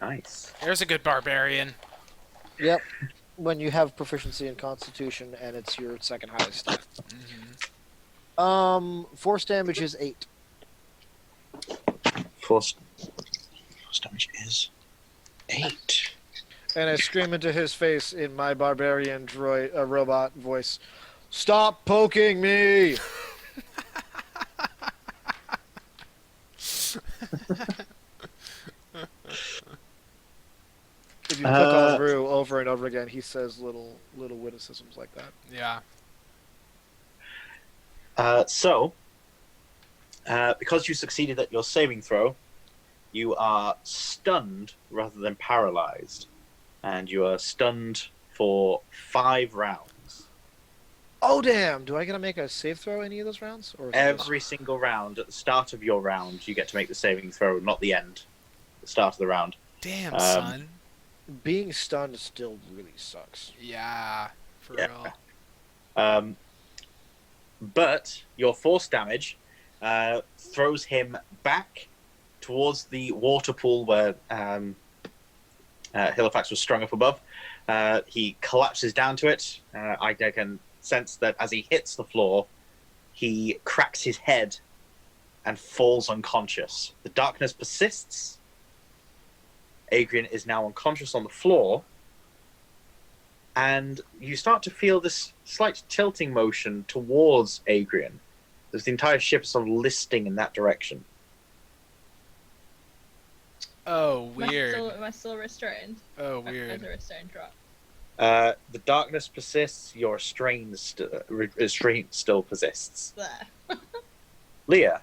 Nice. There's a good barbarian. Yep. When you have proficiency in Constitution and it's your second highest stat. Force damage is 8. Force damage is 8. And I scream into his face in my barbarian robot voice, "Stop poking me!" If you click on Rue over and over again, he says little witticisms like that. Yeah. Because you succeeded at your saving throw, you are stunned rather than paralyzed. And you are stunned for 5 rounds. Oh damn! Do I get to make a save throw any of those rounds? Or is it Every single round, at the start of your round, you get to make the saving throw, not the end. The start of the round. Damn, son. being stunned still really sucks. Yeah, for Yeah. real. But your force damage throws him back towards the water pool where Hillofacts was strung up above. He collapses down to it. I can sense that as he hits the floor, he cracks his head and falls unconscious. The darkness persists. Adrian is now unconscious on the floor, and you start to feel this slight tilting motion towards Adrian. There's the entire ship sort of listing in that direction. Oh, weird. Am I still restrained? Oh, As weird. a restraint drop. The darkness persists. Your restraint still persists. There. Leah,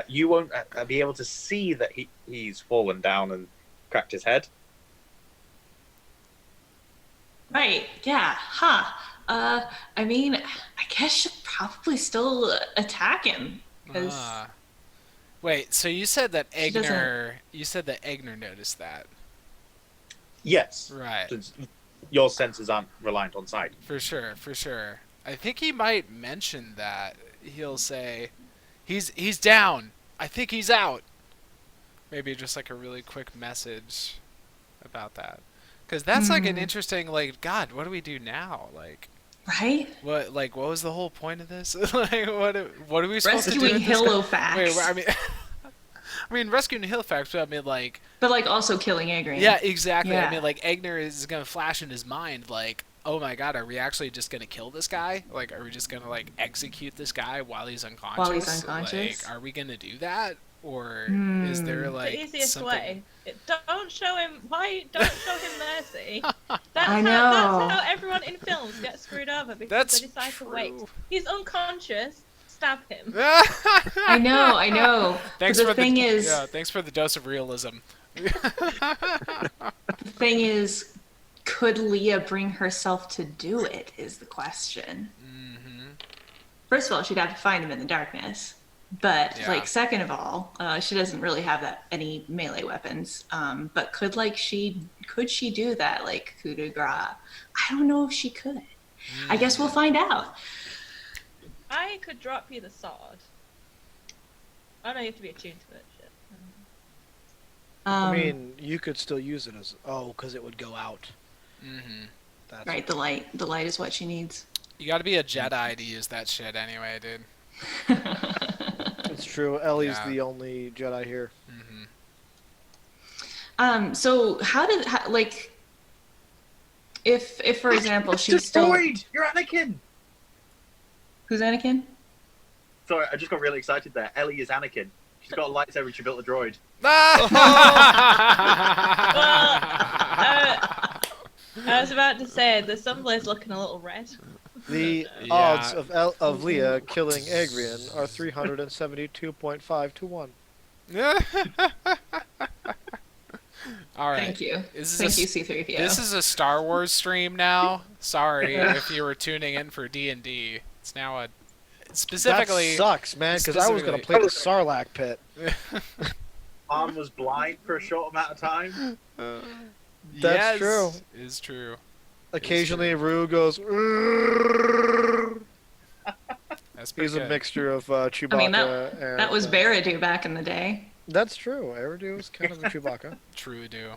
you won't be able to see that he's fallen down and cracked his head. Right. Yeah. Huh. I mean, I guess she'll probably still attack him because Wait, so you said that She doesn't- Egner noticed that. Yes. Right. Since your senses aren't reliant on sight. For sure, for sure. I think he might mention that. He'll say, he's down. I think he's out. Maybe just like a really quick message about that. Because that's like an interesting, like, God, what do we do now? Like, right. what was the whole point of this? Like, what are we supposed to do Rescuing with this guy? Hillofacts. Wait, I mean, I mean, rescuing Hillofacts, but I mean, like, But like also killing Adrian. yeah, exactly. Yeah. I mean, like, Egner is gonna flash in his mind, like, oh my God, are we actually just gonna kill this guy? Like, are we just gonna like execute this guy while he's unconscious? While he's unconscious? Like, are we gonna do that, or is there like The easiest something... way. Don't show him. Why? Don't show him mercy. That's I how, know. That's how everyone in films gets screwed over because That's they decide true. to wait. He's unconscious. Stab him. I know. Thanks But for the thing is, yeah, thanks for the dose of realism. the thing is, could Leah bring herself to do it? Is the question. Mm-hmm. First of all, she'd have to find him in the darkness. But Yeah. like, second of all, she doesn't really have any melee weapons. But could she do that, like coup de grace? I don't know if she could. I guess we'll find out. I could drop you the sword. Oh no, you have to be attuned to it. Shit. I mean, you could still use it as because it would go out. Mm-hmm. That's right, the light is what she needs. You got to be a Jedi to use that shit anyway, dude. It's true. Ellie's Yeah. the only Jedi here. Mm-hmm. So like, if for example she's Destroyed! still You're Anakin! who's Anakin? Sorry, I just got really excited there. Ellie is Anakin. She's got a lightsaber and she built a droid. I was about to say the Sunblade looking a little red. The Yeah. odds of Leah killing Adrian are 372.5 to 1. All right. Thank you. Is Thank this- you, C3PO. This is a Star Wars stream now. Sorry if you were tuning in for D&D. It's now a specifically. That sucks, man, because I was going to play the Sarlacc pit. Arm was blind for a short amount of time. That's true. Is true. Occasionally, Rue goes. That's pretty He's a good. mixture of Chewbacca I mean, and. that was Baradu back in the day. That's true. Eridu was kind of a Chewbacca. True do.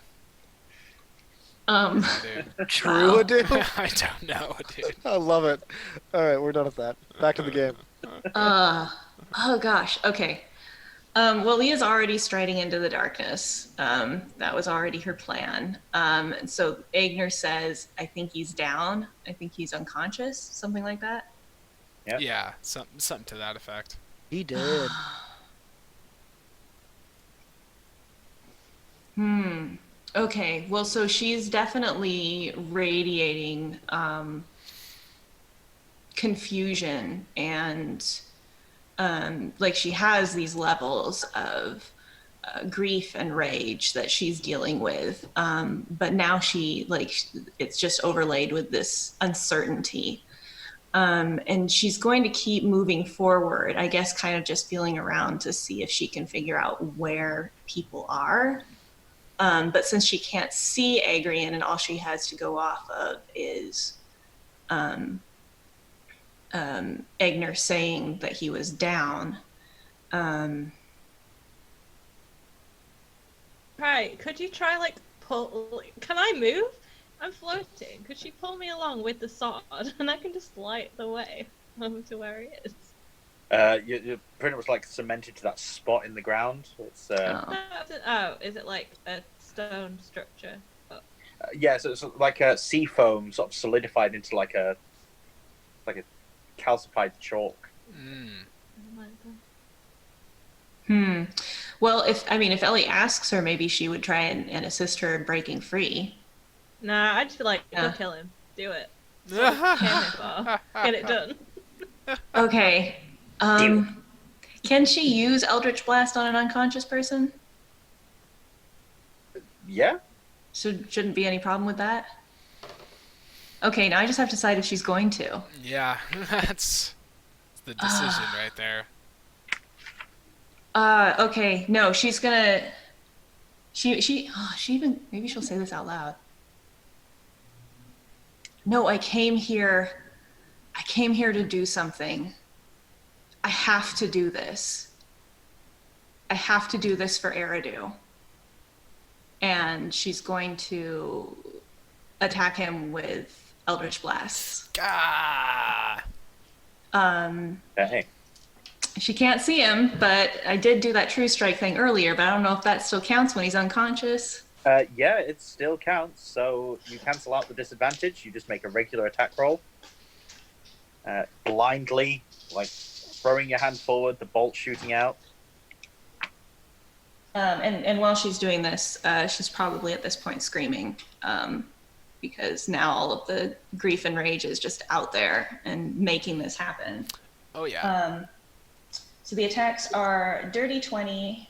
Dude. True, dude. I don't know, dude. I love it. All right, we're done with that. Back to the game. Oh gosh. Okay. Well, Leah's already striding into the darkness. That was already her plan. And so Agner says, "I think he's down. I think he's unconscious." Something like that. Yep. Yeah, something to that effect. He did. Okay. Well, so she's definitely radiating confusion and like she has these levels of grief and rage that she's dealing with, but now it's just overlaid with this uncertainty, and she's going to keep moving forward, I guess, kind of just feeling around to see if she can figure out where people are. But since she can't see Adrian and all she has to go off of is Egner saying that he was down. Right, could you try, like, pull... Can I move? I'm floating. Could she pull me along with the sword? And I can just light the way over to where he is. You're pretty much like cemented to that spot in the ground. It's Oh, is it like a stone structure? Oh. Yeah, so it's like a sea foam sort of solidified into like a calcified chalk. Well, if Ellie asks her, maybe she would try and assist her in breaking free. Nah, I'd just be like, go kill him. Do it. That's what we came here for. Get it done. Okay. Can she use Eldritch Blast on an unconscious person? Yeah. Shouldn't be any problem with that. Okay, now I just have to decide if she's going to. Yeah, that's the decision right there. Okay, no, she's gonna. She even maybe she'll say this out loud. No, I came here to do something. I have to do this. I have to do this for Eridu. And she's going to attack him with Eldritch Blasts. Hey. She can't see him, but I did do that True Strike thing earlier, but I don't know if that still counts when he's unconscious. Yeah, it still counts. So you cancel out the disadvantage. You just make a regular attack roll. Blindly, like throwing your hand forward, the bolt shooting out. And while she's doing this, she's probably at this point screaming, because now all of the grief and rage is just out there and making this happen. Oh, yeah. So the attacks are Dirty 20,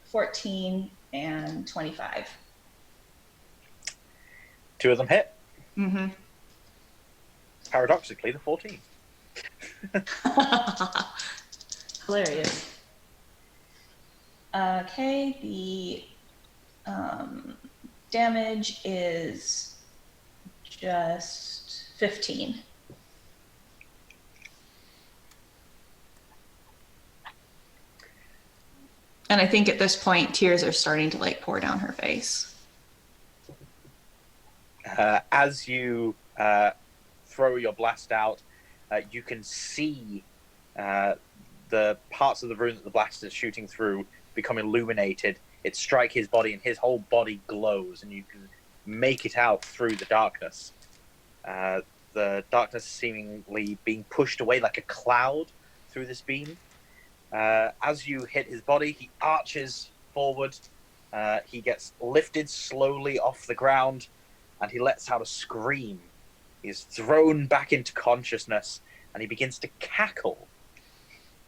14, and 25. 2 of them hit. Mm-hmm. Paradoxically, the 14. Hilarious. Okay, the damage is just 15. And I think at this point, tears are starting to like pour down her face. As you throw your blast out, you can see the parts of the room that the blast is shooting through become illuminated. It strikes his body, and his whole body glows, and you can make it out through the darkness. The darkness seemingly being pushed away like a cloud through this beam. As you hit his body, he arches forward. He gets lifted slowly off the ground, and he lets out a scream. He's thrown back into consciousness, and he begins to cackle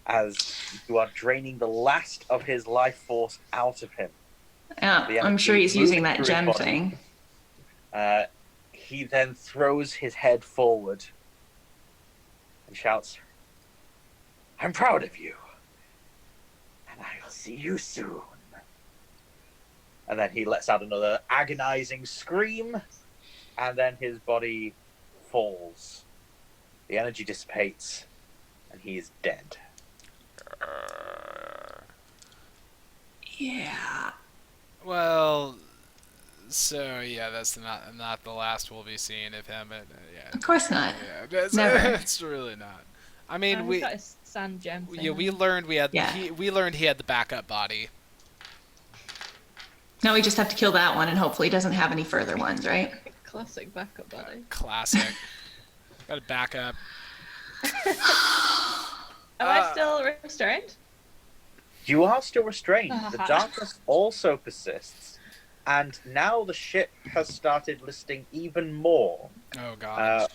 as you are draining the last of his life force out of him. Yeah, I'm sure he's using that gem thing. He then throws his head forward and shouts, "I'm proud of you, and I'll see you soon." And then he lets out another agonizing scream, and then his body falls. The energy dissipates, and he is dead. Yeah. Well, so yeah, that's not the last we'll be seeing of him. But, yeah, Of course not. yeah, that's, Never. It's really not. I mean, He's got his sand gem thing we on. learned Yeah. we learned he had the backup body. Now we just have to kill that one, and hopefully he doesn't have any further ones, right? Classic backup body. Classic. Got a backup. Am I still restrained? You are still restrained. The darkness also persists, and now the ship has started listing even more. Oh god.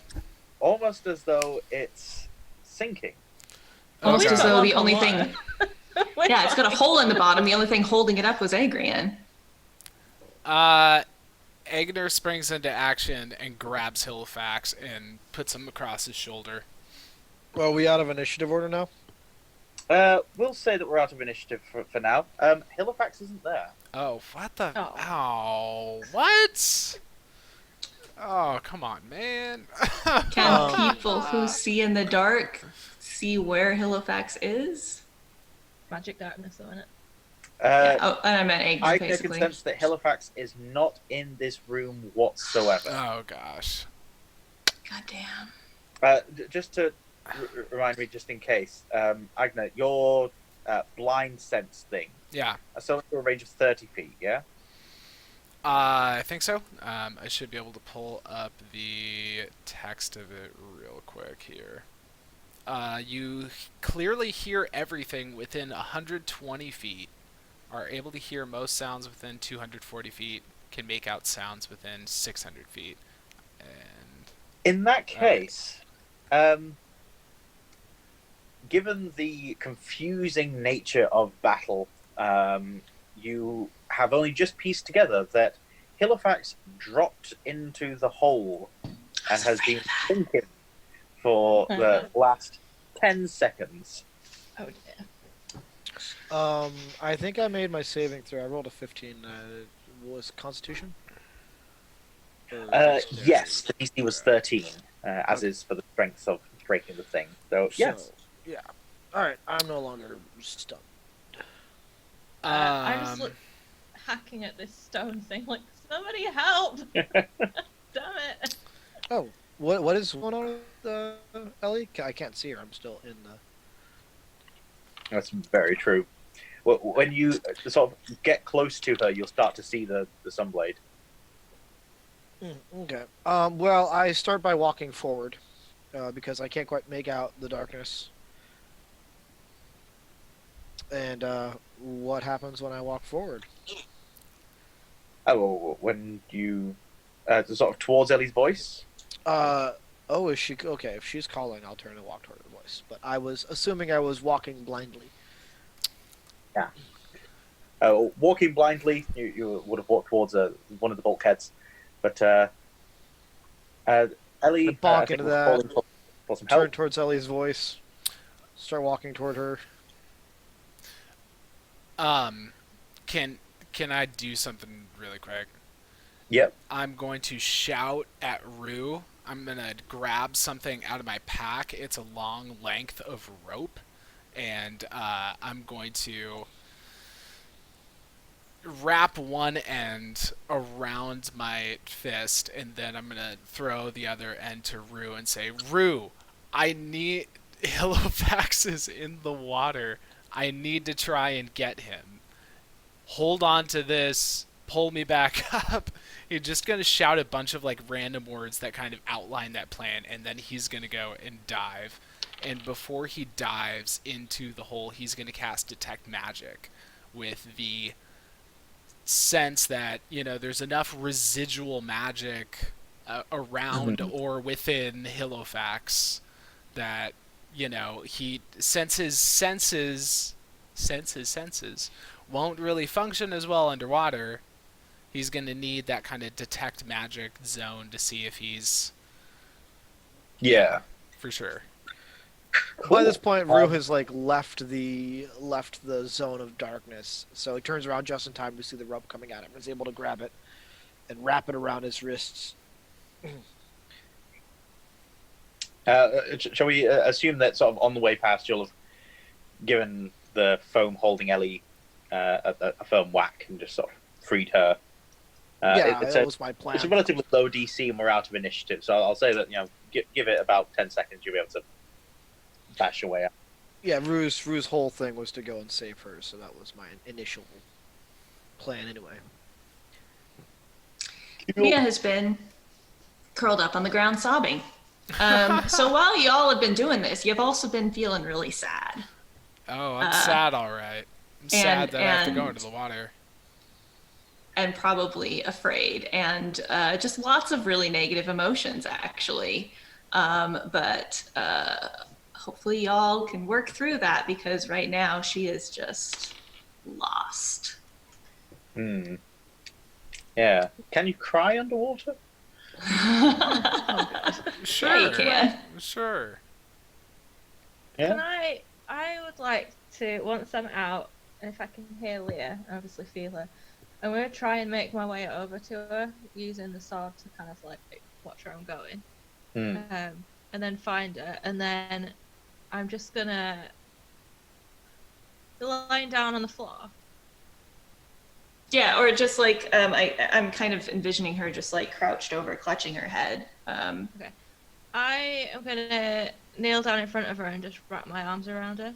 Almost as though it's sinking. Almost God. as though the One only for thing... one. Yeah, it's got a hole in the bottom. The only thing holding it up was Adrian. Agner springs into action and grabs Hillofacts and puts him across his shoulder. Well, are we out of initiative order now? We'll say that we're out of initiative for now. Hillofacts isn't there. Oh, what the? Oh. Oh, what? Oh, come on, man. Can people who see in the dark see where Hillofacts is? Magic darkness, though, innit? Yeah. Oh, and I meant Agnes, I can basically. sense that Hillofacts is not in this room whatsoever. Oh gosh. God damn. Just to remind me, just in case, Agna, your blind sense thing. Yeah. So to a range of 30 feet, yeah? I think so. I should be able to pull up the text of it real quick here. You clearly hear everything within 120 feet, are able to hear most sounds within 240 feet, can make out sounds within 600 feet. And In that case, given the confusing nature of battle, you have only just pieced together that Hillofacts dropped into the hole and has been thinking for the last 10 seconds. Oh dear. I think I made my saving throw. I rolled a 15. Was Constitution? Yes, the DC was 13, as is for the strength of breaking the thing. So, yes. So, yeah. Alright, I'm no longer stunned. I just look hacking at this stone thing like, somebody help! Damn it! Oh, what is going on with Ellie? I can't see her. I'm still in the... That's very true. When you sort of get close to her, you'll start to see the sunblade. Okay. Well, I start by walking forward because I can't quite make out the darkness. And what happens when I walk forward? Oh, when you sort of towards Ellie's voice. Oh, is she okay? If she's calling, I'll turn and walk toward her voice. But I was assuming I was walking blindly. Yeah. Walking blindly, you would have walked towards one of the bulkheads, but Ellie, I bonk think into was that. calling for some Turn help. towards Ellie's voice. Start walking toward her. Can I do something really quick? Yep. I'm going to shout at Rue. I'm going to grab something out of my pack. It's a long length of rope. And I'm going to wrap one end around my fist. And then I'm going to throw the other end to Rue and say, Rue, I need... Hillofacts is in the water. I need to try and get him. Hold on to this. Pull me back up. You're just going to shout a bunch of like random words that kind of outline that plan, and then he's going to go and dive. And before he dives into the hole, he's going to cast Detect Magic with the sense that, you know, there's enough residual magic around or within Hillofacts that, you know, since his senses won't really function as well underwater, he's going to need that kind of detect magic zone to see if he's... Yeah. For sure. Cool. By this point, Rue has like left the zone of darkness, so he turns around just in time to see the rope coming at him. He's able to grab it and wrap it around his wrists. Shall we assume that sort of on the way past you'll have given the foam holding Ellie a firm whack and just sort of freed her? That was my plan. It's a relatively low DC and we're out of initiative, so I'll say that, you know, give it about 10 seconds, you'll be able to bash away out. Yeah, Rue's whole thing was to go and save her, so that was my initial plan anyway. Mia has been curled up on the ground sobbing. So while y'all have been doing this, you've also been feeling really sad. Oh, I'm sad, all right. I'm sad that I have to go into the water. And probably afraid, and just lots of really negative emotions, actually. But hopefully y'all can work through that, because right now she is just lost. Yeah. Can you cry underwater? Sure. Yeah, you can. Sure. Yeah. I would like to, once I'm out, and if I can hear Leah, and obviously feel her, I'm going to try and make my way over to her using the sword to kind of like watch where I'm going. And then find her, and then I'm just going to be lying down on the floor. Yeah, or just like I'm kind of envisioning her just like crouched over, clutching her head. Okay. I am going to kneel down in front of her and just wrap my arms around her.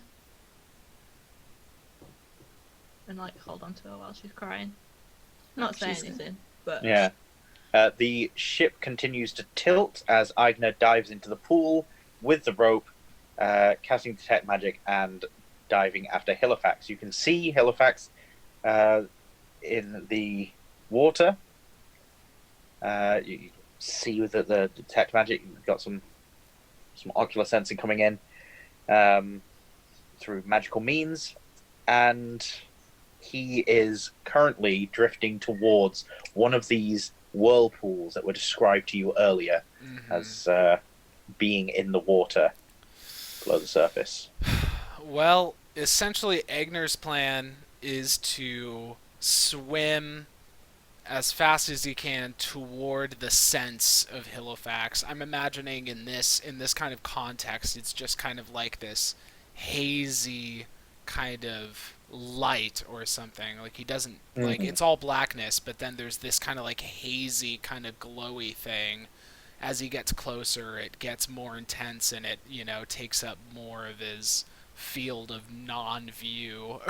And like hold on to her while she's crying. Not saying anything, but Yeah. The ship continues to tilt as Aigna dives into the pool with the rope, casting Detect Magic and diving after Hillofacts. You can see Hillofacts in the water. You see that the Detect Magic, you've got some ocular sensing coming in through magical means, and he is currently drifting towards one of these whirlpools that were described to you earlier as being in the water below the surface. Well, essentially, Egner's plan is to swim as fast as he can toward the sense of Hillofacts. I'm imagining in this kind of context, it's just kind of like this hazy kind of light or something. Like he doesn't like it's all blackness, but then there's this kind of like hazy kind of glowy thing. As he gets closer, it gets more intense, and it takes up more of his field of non-view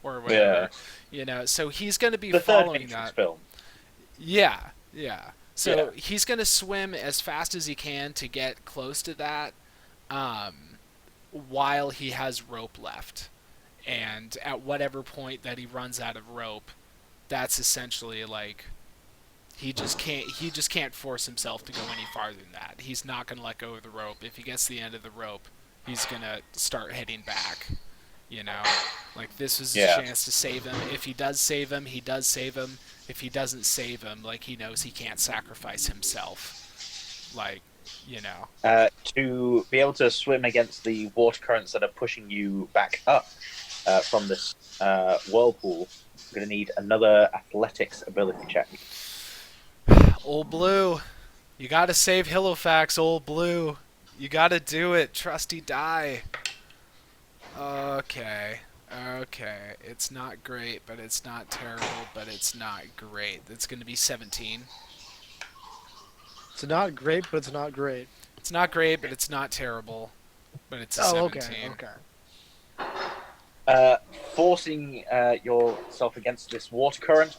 or whatever. So he's going to be The following third that film. yeah. So he's going to swim as fast as he can to get close to that while he has rope left. And at whatever point that he runs out of rope, that's essentially like he just can't force himself to go any farther than that. He's not going to let go of the rope. If he gets to the end of the rope, he's going to start heading back. Like this was his chance to save him. If he does save him, he does save him. If he doesn't save him, like he knows he can't sacrifice himself. To be able to swim against the water currents that are pushing you back up from this whirlpool, I'm going to need another athletics ability check. Old Blue, you gotta save Hillofacts, Old Blue. You gotta do it, trusty die. Okay. It's not great, but it's not terrible, but it's not great. It's gonna be 17. It's not great, but it's not great. It's not great, but it's not terrible. But it's a 17. Okay. Forcing yourself against this water current,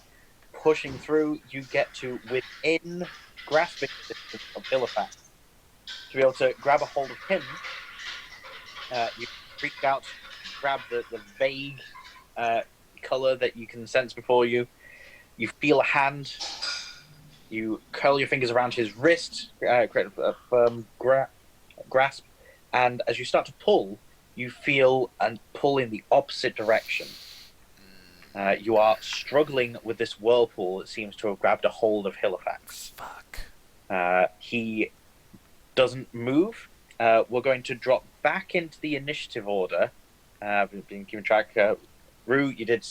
pushing through, you get to within grasping distance of Hillofacts. To be able to grab a hold of him, you reach out, grab the vague color that you can sense before you. You feel a hand. You curl your fingers around his wrist, create a firm grasp, and as you start to pull, you feel and pull in the opposite direction. You are struggling with this whirlpool that seems to have grabbed a hold of Hillofacts. Fuck. He doesn't move. We're going to drop back into the initiative order. We've been keeping track. Rue, you did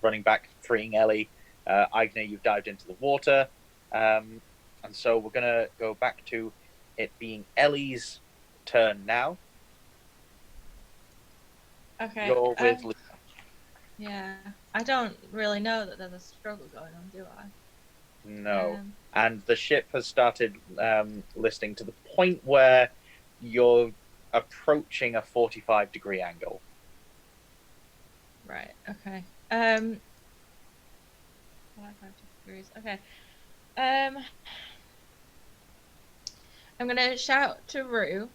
running back, freeing Ellie. Aigna, you've dived into the water. And so we're going to go back to it being Ellie's turn now. Okay. You're with Lisa. Yeah. I don't really know that there's a struggle going on, do I? No. And the ship has started listing to the point where you're approaching a 45-degree angle. Right, okay. 45 degrees, okay. I'm gonna shout to Rue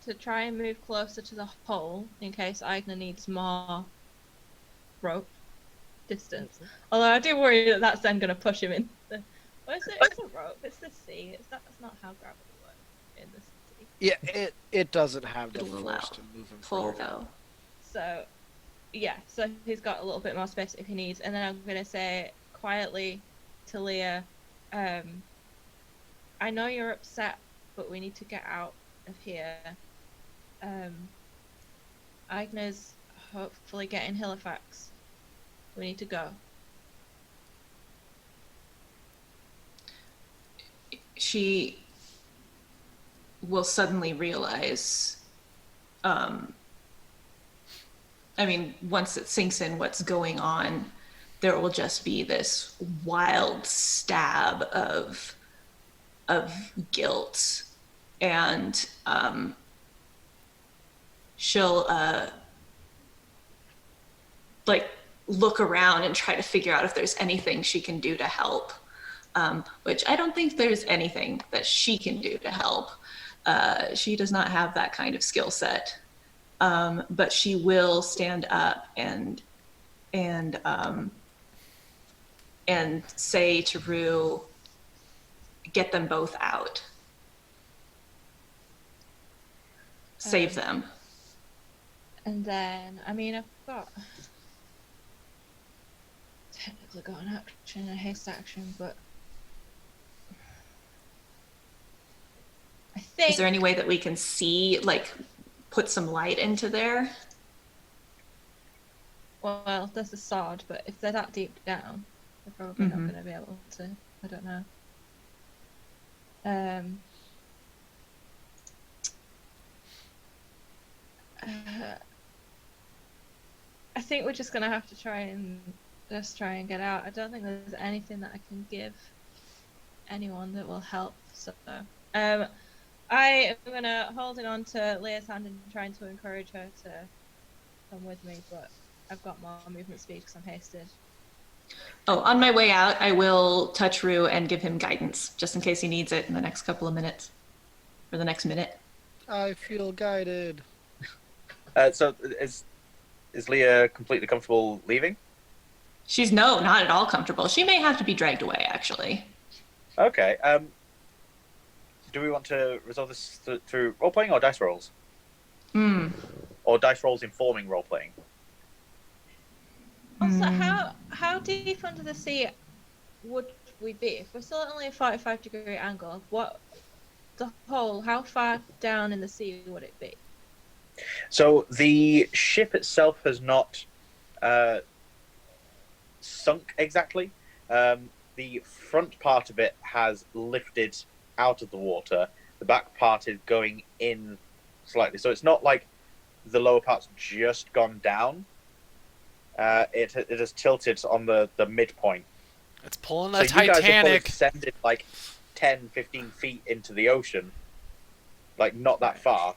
to try and move closer to the hole in case Aigna needs more rope distance. Although I do worry that that's then gonna push him in the... What is it? It's a rope. It's the sea. That's not how gravity works in the sea. Yeah, it doesn't have the It'll allow force to move him full forward. go. So, yeah. So he's got a little bit more space if he needs. And then I'm gonna say quietly to Leah, I know you're upset, but we need to get out of here. Aigna's hopefully getting Hillofacts. We need to go. She will suddenly realize, once it sinks in what's going on, there will just be this wild stab of guilt, and she'll look around and try to figure out if there's anything she can do to help. Which I don't think there's anything that she can do to help. She does not have that kind of skill set. But she will stand up and say to Rue, get them both out. Save them. And then, I've got technically got an action and a haste action, but I think. Is there any way that we can see, put some light into there? Well, there's a sword, but if they're that deep down, they're probably not going to be able to. I don't know. I think we're just going to have to try and get out. I don't think there's anything that I can give anyone that will help. So, I am going to hold it on to Leah's hand and trying to encourage her to come with me, but I've got more movement speed because I'm hasted. Oh, on my way out, I will touch Rue and give him guidance, just in case he needs it in the next couple of minutes. Or the next minute. I feel guided. So is Leah completely comfortable leaving? She's not at all comfortable. She may have to be dragged away, actually. Okay. Do we want to resolve this through role-playing or dice rolls? Or dice rolls informing role-playing? Also, how deep under the sea would we be? If we're still at only a 45-degree angle, how far down in the sea would it be? So the ship itself has not sunk exactly. The front part of it has lifted out of the water. The back part is going in slightly. So it's not like the lower part's just gone down. It has tilted on the midpoint. It's pulling So a you guys have probably Titanic. descended 10, 15 feet into the ocean. Not that far.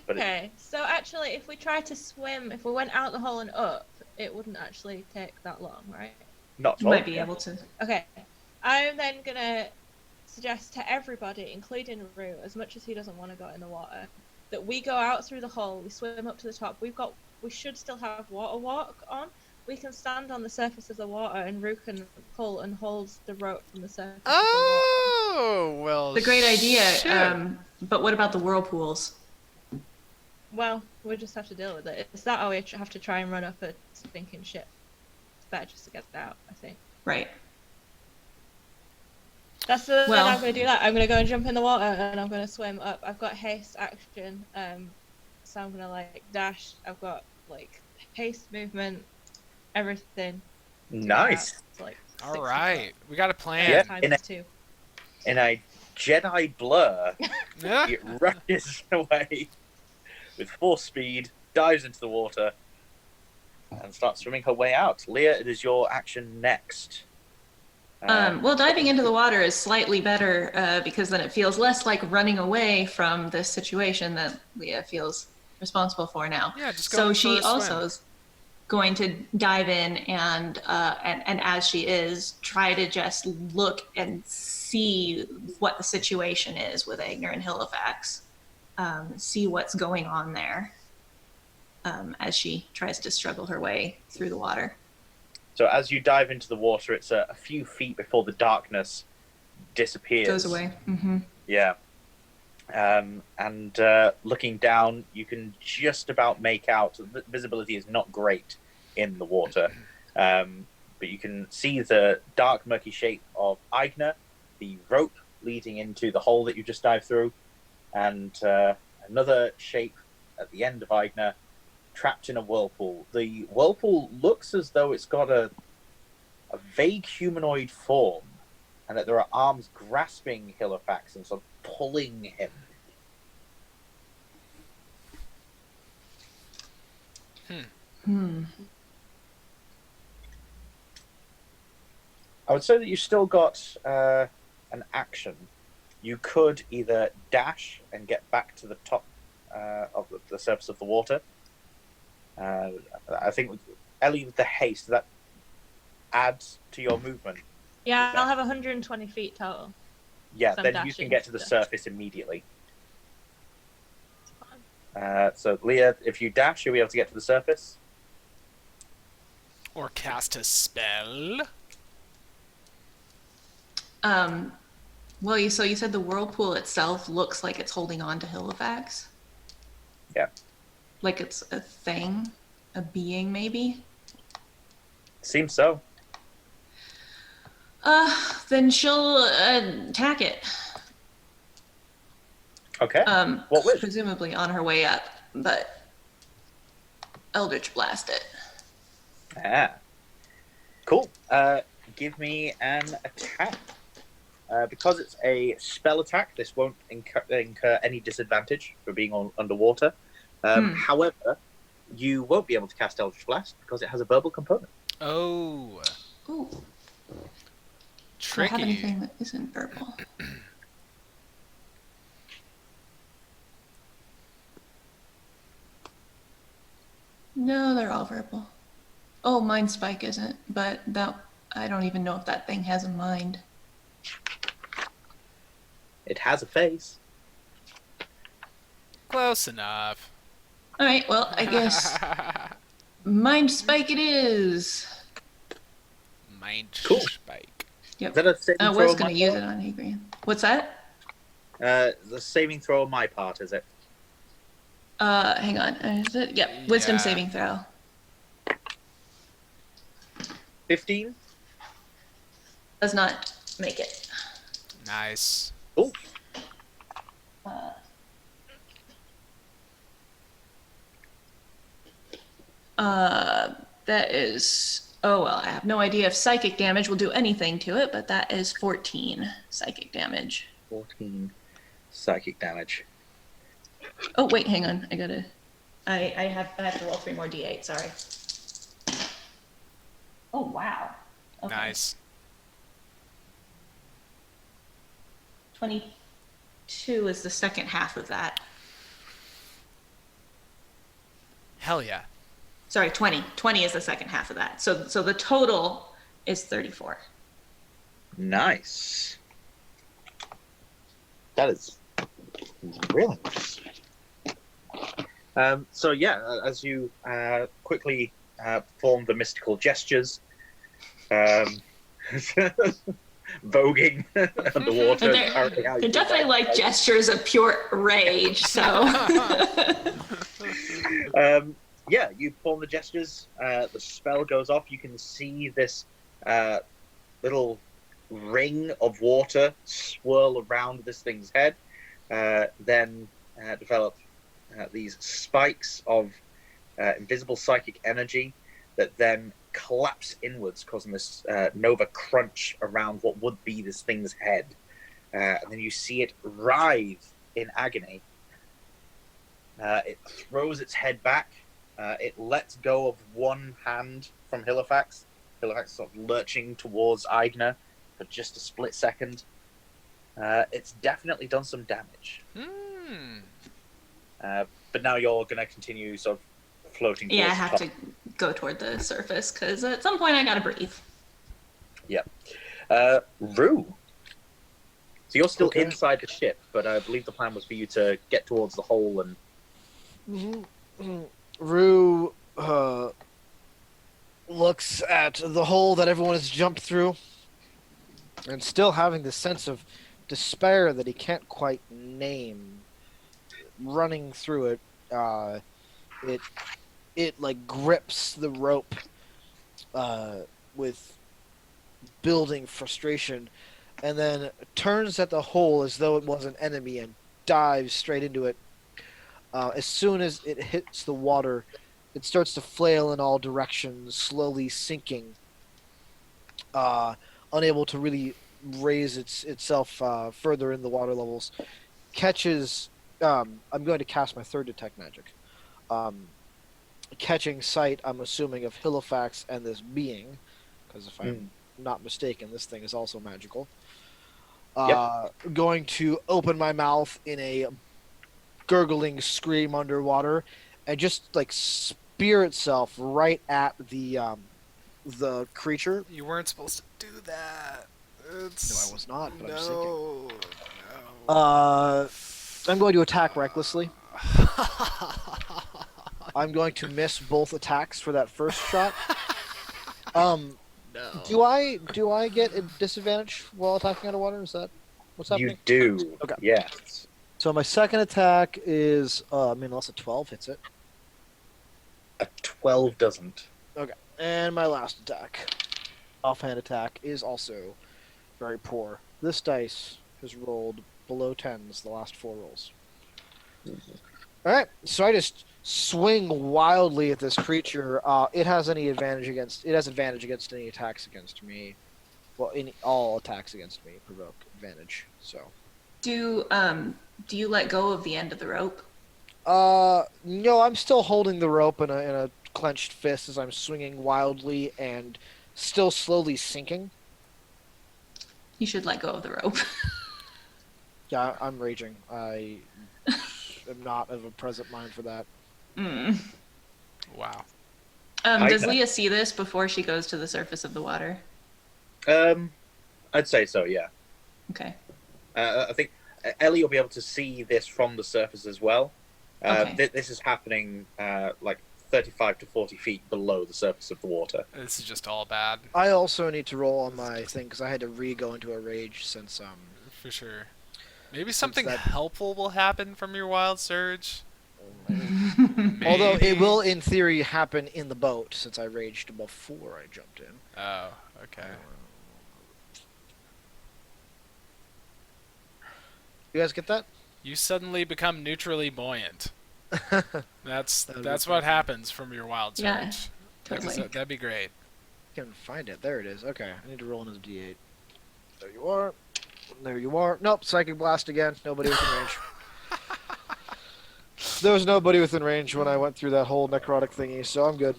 Okay, so actually, if we tried to swim, if we went out the hole and up, it wouldn't actually take that long, right? Not at You all. might be able to. Okay, I'm then gonna suggest to everybody, including Rue, as much as he doesn't want to go in the water, that we go out through the hole, we swim up to the top. We should still have water walk on. We can stand on the surface of the water, and Rue can pull and hold the rope from the surface of the water. Oh, well, It's a great idea. shit. But what about the whirlpools? Well, we just have to deal with it. Is that how we have to try and run up a sinking ship? It's better just to get it out, I think. Right. Then I'm going to do that. I'm going to go and jump in the water, and I'm going to swim up. I've got haste action, so I'm going to dash. I've got haste movement, everything. Nice. All right, we got a plan. Yeah. Times two. In a Jedi blur, Yeah. it rushes away with full speed, dives into the water, and starts swimming her way out. Leah, it is your action next. Well, diving into the water is slightly better because then it feels less like running away from this situation that Leah feels responsible for now. Yeah, just go So for she a also swim. is going to dive in and as she is, try to just look and see what the situation is with Agner and Hillofacts. See what's going on there as she tries to struggle her way through the water. So as you dive into the water, it's a few feet before the darkness disappears. Goes away. Mm-hmm. Yeah. And looking down, you can just about make out, the visibility is not great in the water, but you can see the dark, murky shape of Aigner, the rope leading into the hole that you just dived through, and another shape at the end of Aigner, trapped in a whirlpool. The whirlpool looks as though it's got a vague humanoid form, and that there are arms grasping Hillofacts and sort of pulling him. I would say that you've still got an action. You could either dash and get back to the top of the surface of the water. I think, Ellie, with the haste, that adds to your movement. Yeah, I'll have 120 feet total. Yeah, So I'm then you dashing can get to the stuff. surface immediately. So, Leah, if you dash, you'll be able to get to the surface. Or cast a spell. Well, so you said the whirlpool itself looks like it's holding on to Hillofacts? Yeah. Like it's a thing? A being, maybe? Seems so. Then she'll attack it. Okay. What with? Presumably on her way up, but Eldritch Blast it. Ah. Cool. Give me an attack. Because it's a spell attack, this won't incur any disadvantage for being underwater. However, you won't be able to cast Eldritch Blast because it has a verbal component. Oh. Ooh. Do I have Tricky. anything that isn't verbal? No, they're all verbal. Oh, Mind Spike isn't, but that I don't even know if that thing has a mind. It has a face. Close enough. All right, well, I guess Mind Spike it is. Mind Cool. spike. Yep. Is that a saving I throw was on going to my use part? it on Adrian. What's that? The saving throw on my part, is it? Hang on. Is it? Yep. Wisdom Yeah. saving throw. 15? Does not make it. Nice. Oh, That is. Oh well, I have no idea if psychic damage will do anything to it, but that is 14 psychic damage. 14 psychic damage. Oh wait, hang on. I have to roll 3 more d8. Sorry. Oh wow. Okay. Nice. 22 is the second half of that. Hell yeah. Sorry, 20. 20 is the second half of that. So the total is 34. Nice. That is really nice. So yeah, as you quickly perform the mystical gestures, voguing underwater. They're apparently how you do definitely that. like gestures of pure rage, so. Yeah, you perform the gestures. The spell goes off. You can see this little ring of water swirl around this thing's head, then develop these spikes of invisible psychic energy that then collapse inwards, causing this nova crunch around what would be this thing's head. And then you see it writhe in agony. It throws its head back. It lets go of one hand from Hillofacts. Hillofacts sort of lurching towards Aigner for just a split second. It's definitely done some damage. But now you're going to continue sort of floating towards Yeah, I the have top. to go toward the surface because at some point I gotta breathe. Yep. Rue. So you're still Okay. inside the ship, but I believe the plan was for you to get towards the hole and... Rue looks at the hole that everyone has jumped through, and still having this sense of despair that he can't quite name, running through it. It like grips the rope with building frustration, and then turns at the hole as though it was an enemy and dives straight into it. As soon as it hits the water, it starts to flail in all directions, slowly sinking, unable to really raise itself further in the water levels. Catches. I'm going to cast my third detect magic. Catching sight, I'm assuming, of Hillofacts and this being, because if I'm not mistaken, this thing is also magical. Going to open my mouth in a gurgling scream underwater, and just like spear itself right at the creature. You weren't supposed to do that. It's... No, I was not, but I'm just no, thinking. I'm going to attack recklessly. I'm going to miss both attacks for that first shot. no. Do I get a disadvantage while attacking underwater? Is that what's happening? You do. Okay. Yes. So my second attack is, unless a 12 hits it. A 12 doesn't. Okay. And my last attack, offhand attack, is also very poor. This dice has rolled below 10s the last 4 rolls. Alright, so I just swing wildly at this creature. It has advantage against any attacks against me. Well, all attacks against me provoke advantage, so. Do you let go of the end of the rope? No, I'm still holding the rope in a clenched fist as I'm swinging wildly and still slowly sinking. You should let go of the rope. Yeah, I'm raging. I am not of a present mind for that. Wow. Does Leah see this before she goes to the surface of the water? I'd say so, yeah. Okay. I think Ellie will be able to see this from the surface as well. Okay. This is happening like 35 to 40 feet below the surface of the water. This is just all bad. I also need to roll on my thing because I had to go into a rage since For sure. Maybe something that- helpful will happen from your wild surge. Although Maybe. it will in theory happen in the boat since I raged before I jumped in. Oh, okay. You guys get that? You suddenly become neutrally buoyant. That's That would be what pretty happens from your wild surge. Yeah, totally. That'd be great. I can find it. There it is. Okay, I need to roll another d8. There you are. There you are. Nope, Psychic Blast again. Nobody within range. There was nobody within range when I went through that whole necrotic thingy, so I'm good.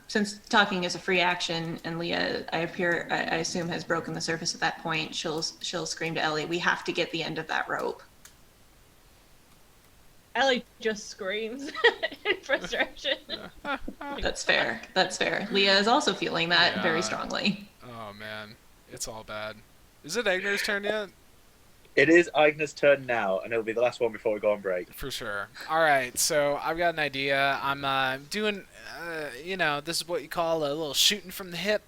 Since talking is a free action, and Leah, I assume, has broken the surface at that point, she'll scream to Ellie, "We have to get the end of that rope." Ellie just screams in frustration. That's fair. That's fair. Leah is also feeling that Yeah. very strongly. Oh man, it's all bad. Is it Agner's turn yet? It is Agnes' turn now, and it'll be the last one before we go on break. For sure. All right, so I've got an idea. I'm doing, this is what you call a little shooting from the hip.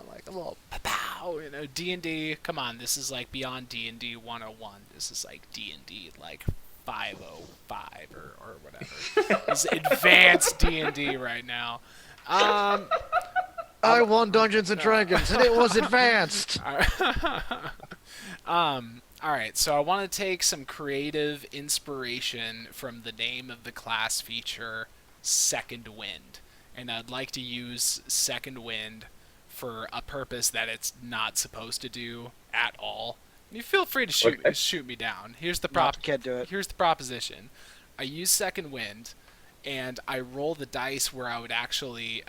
Like a little pow. D&D. Come on, this is like beyond D&D 101. This is like D&D like 505 or whatever. It's advanced D&D right now. I won Dungeons and Dragons, and it was advanced. All right, so I want to take some creative inspiration from the name of the class feature, Second Wind, and I'd like to use Second Wind for a purpose that it's not supposed to do at all. You feel free to shoot me down. Here's the Can't do it. Here's the proposition. I use Second Wind, and I roll the dice where I would actually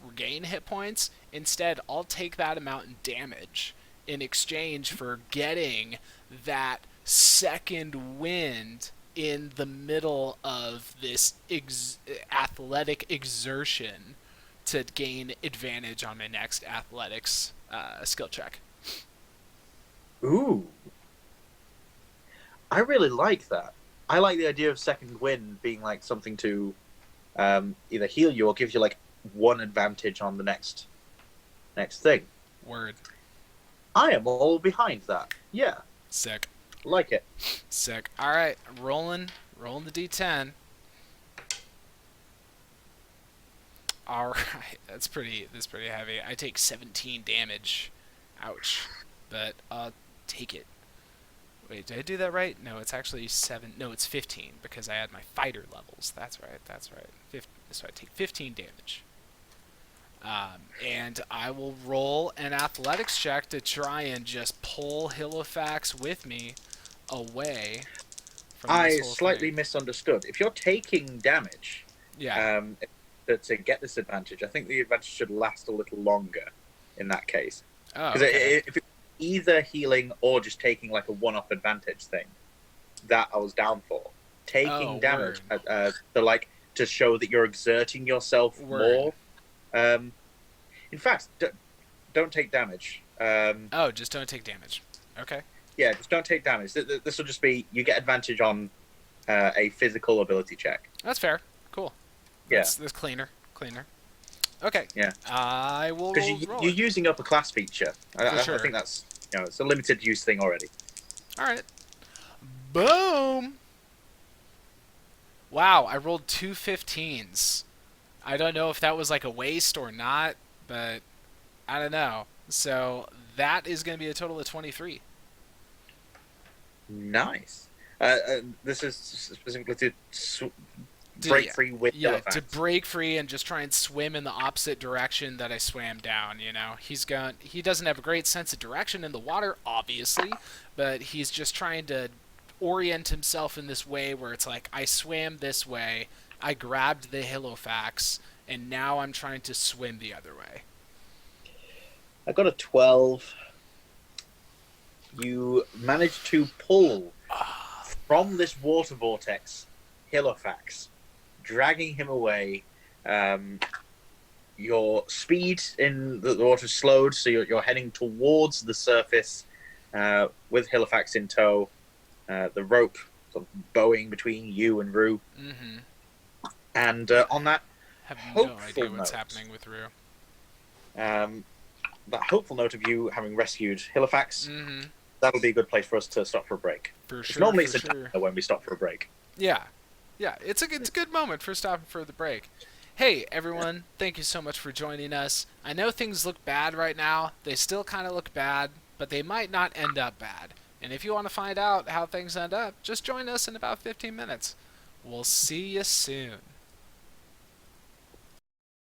regain hit points. Instead, I'll take that amount in damage in exchange for getting that second wind in the middle of this athletic exertion to gain advantage on my next athletics skill check. Ooh. I really like that. I like the idea of second wind being like something to either heal you or give you like one advantage on the next thing. Word. I am all behind that. Yeah, Sick. like it. Sick. All right, rolling the d10. All right, that's pretty heavy. I take 17 damage. Ouch. But I'll take it. Wait, did I do that right? No, it's actually 7. No, it's 15 because I add my fighter levels. That's right. So I take 15 damage. And I will roll an athletics check to try and just pull Hillofacts with me away from I this whole slightly thing. misunderstood. If you're taking damage, Yeah. to get this advantage, I think the advantage should last a little longer in that case. Oh, Because okay. if it's either healing or just taking like a one-up advantage thing, that I was down for. Taking Oh, damage, word. to show that you're exerting yourself Word. more. In fact, don't take damage. Oh, just don't take damage. Okay. Yeah, just don't take damage. This will just be you get advantage on a physical ability check. That's fair. Cool. Yeah. That's cleaner. Okay. Yeah. I will Because roll you're it. using up a class feature. I sure. think that's it's a limited use thing already. All right. Boom. Wow, I rolled 2 15s. I don't know if that was like a waste or not, but I don't know. So that is going to be a total of 23. Nice. This is specifically to To- break free with Yeah, Hillofacts. to break free and just try and swim in the opposite direction that I swam down, He doesn't have a great sense of direction in the water, obviously, but he's just trying to orient himself in this way where it's like, I swam this way, I grabbed the Hillofacts, and now I'm trying to swim the other way. I got a 12. You managed to pull from this water vortex Hillofacts, dragging him away. Your speed in the water slowed, so you're heading towards the surface with Hillofacts in tow. The rope sort of bowing between you and Rue. Mm-hmm. And on that Have no hopeful idea what's note, happening with Rue. that hopeful note of you having rescued Hillofacts, Mm-hmm. that'll be a good place for us to stop for a break. For It's sure. normally for it's a sure. downer when we stop for a break. Yeah, it's a good moment for stopping for the break. Hey everyone, thank you so much for joining us. I know things look bad right now. They still kind of look bad, but they might not end up bad. And if you want to find out how things end up, just join us in about 15 minutes. We'll see you soon.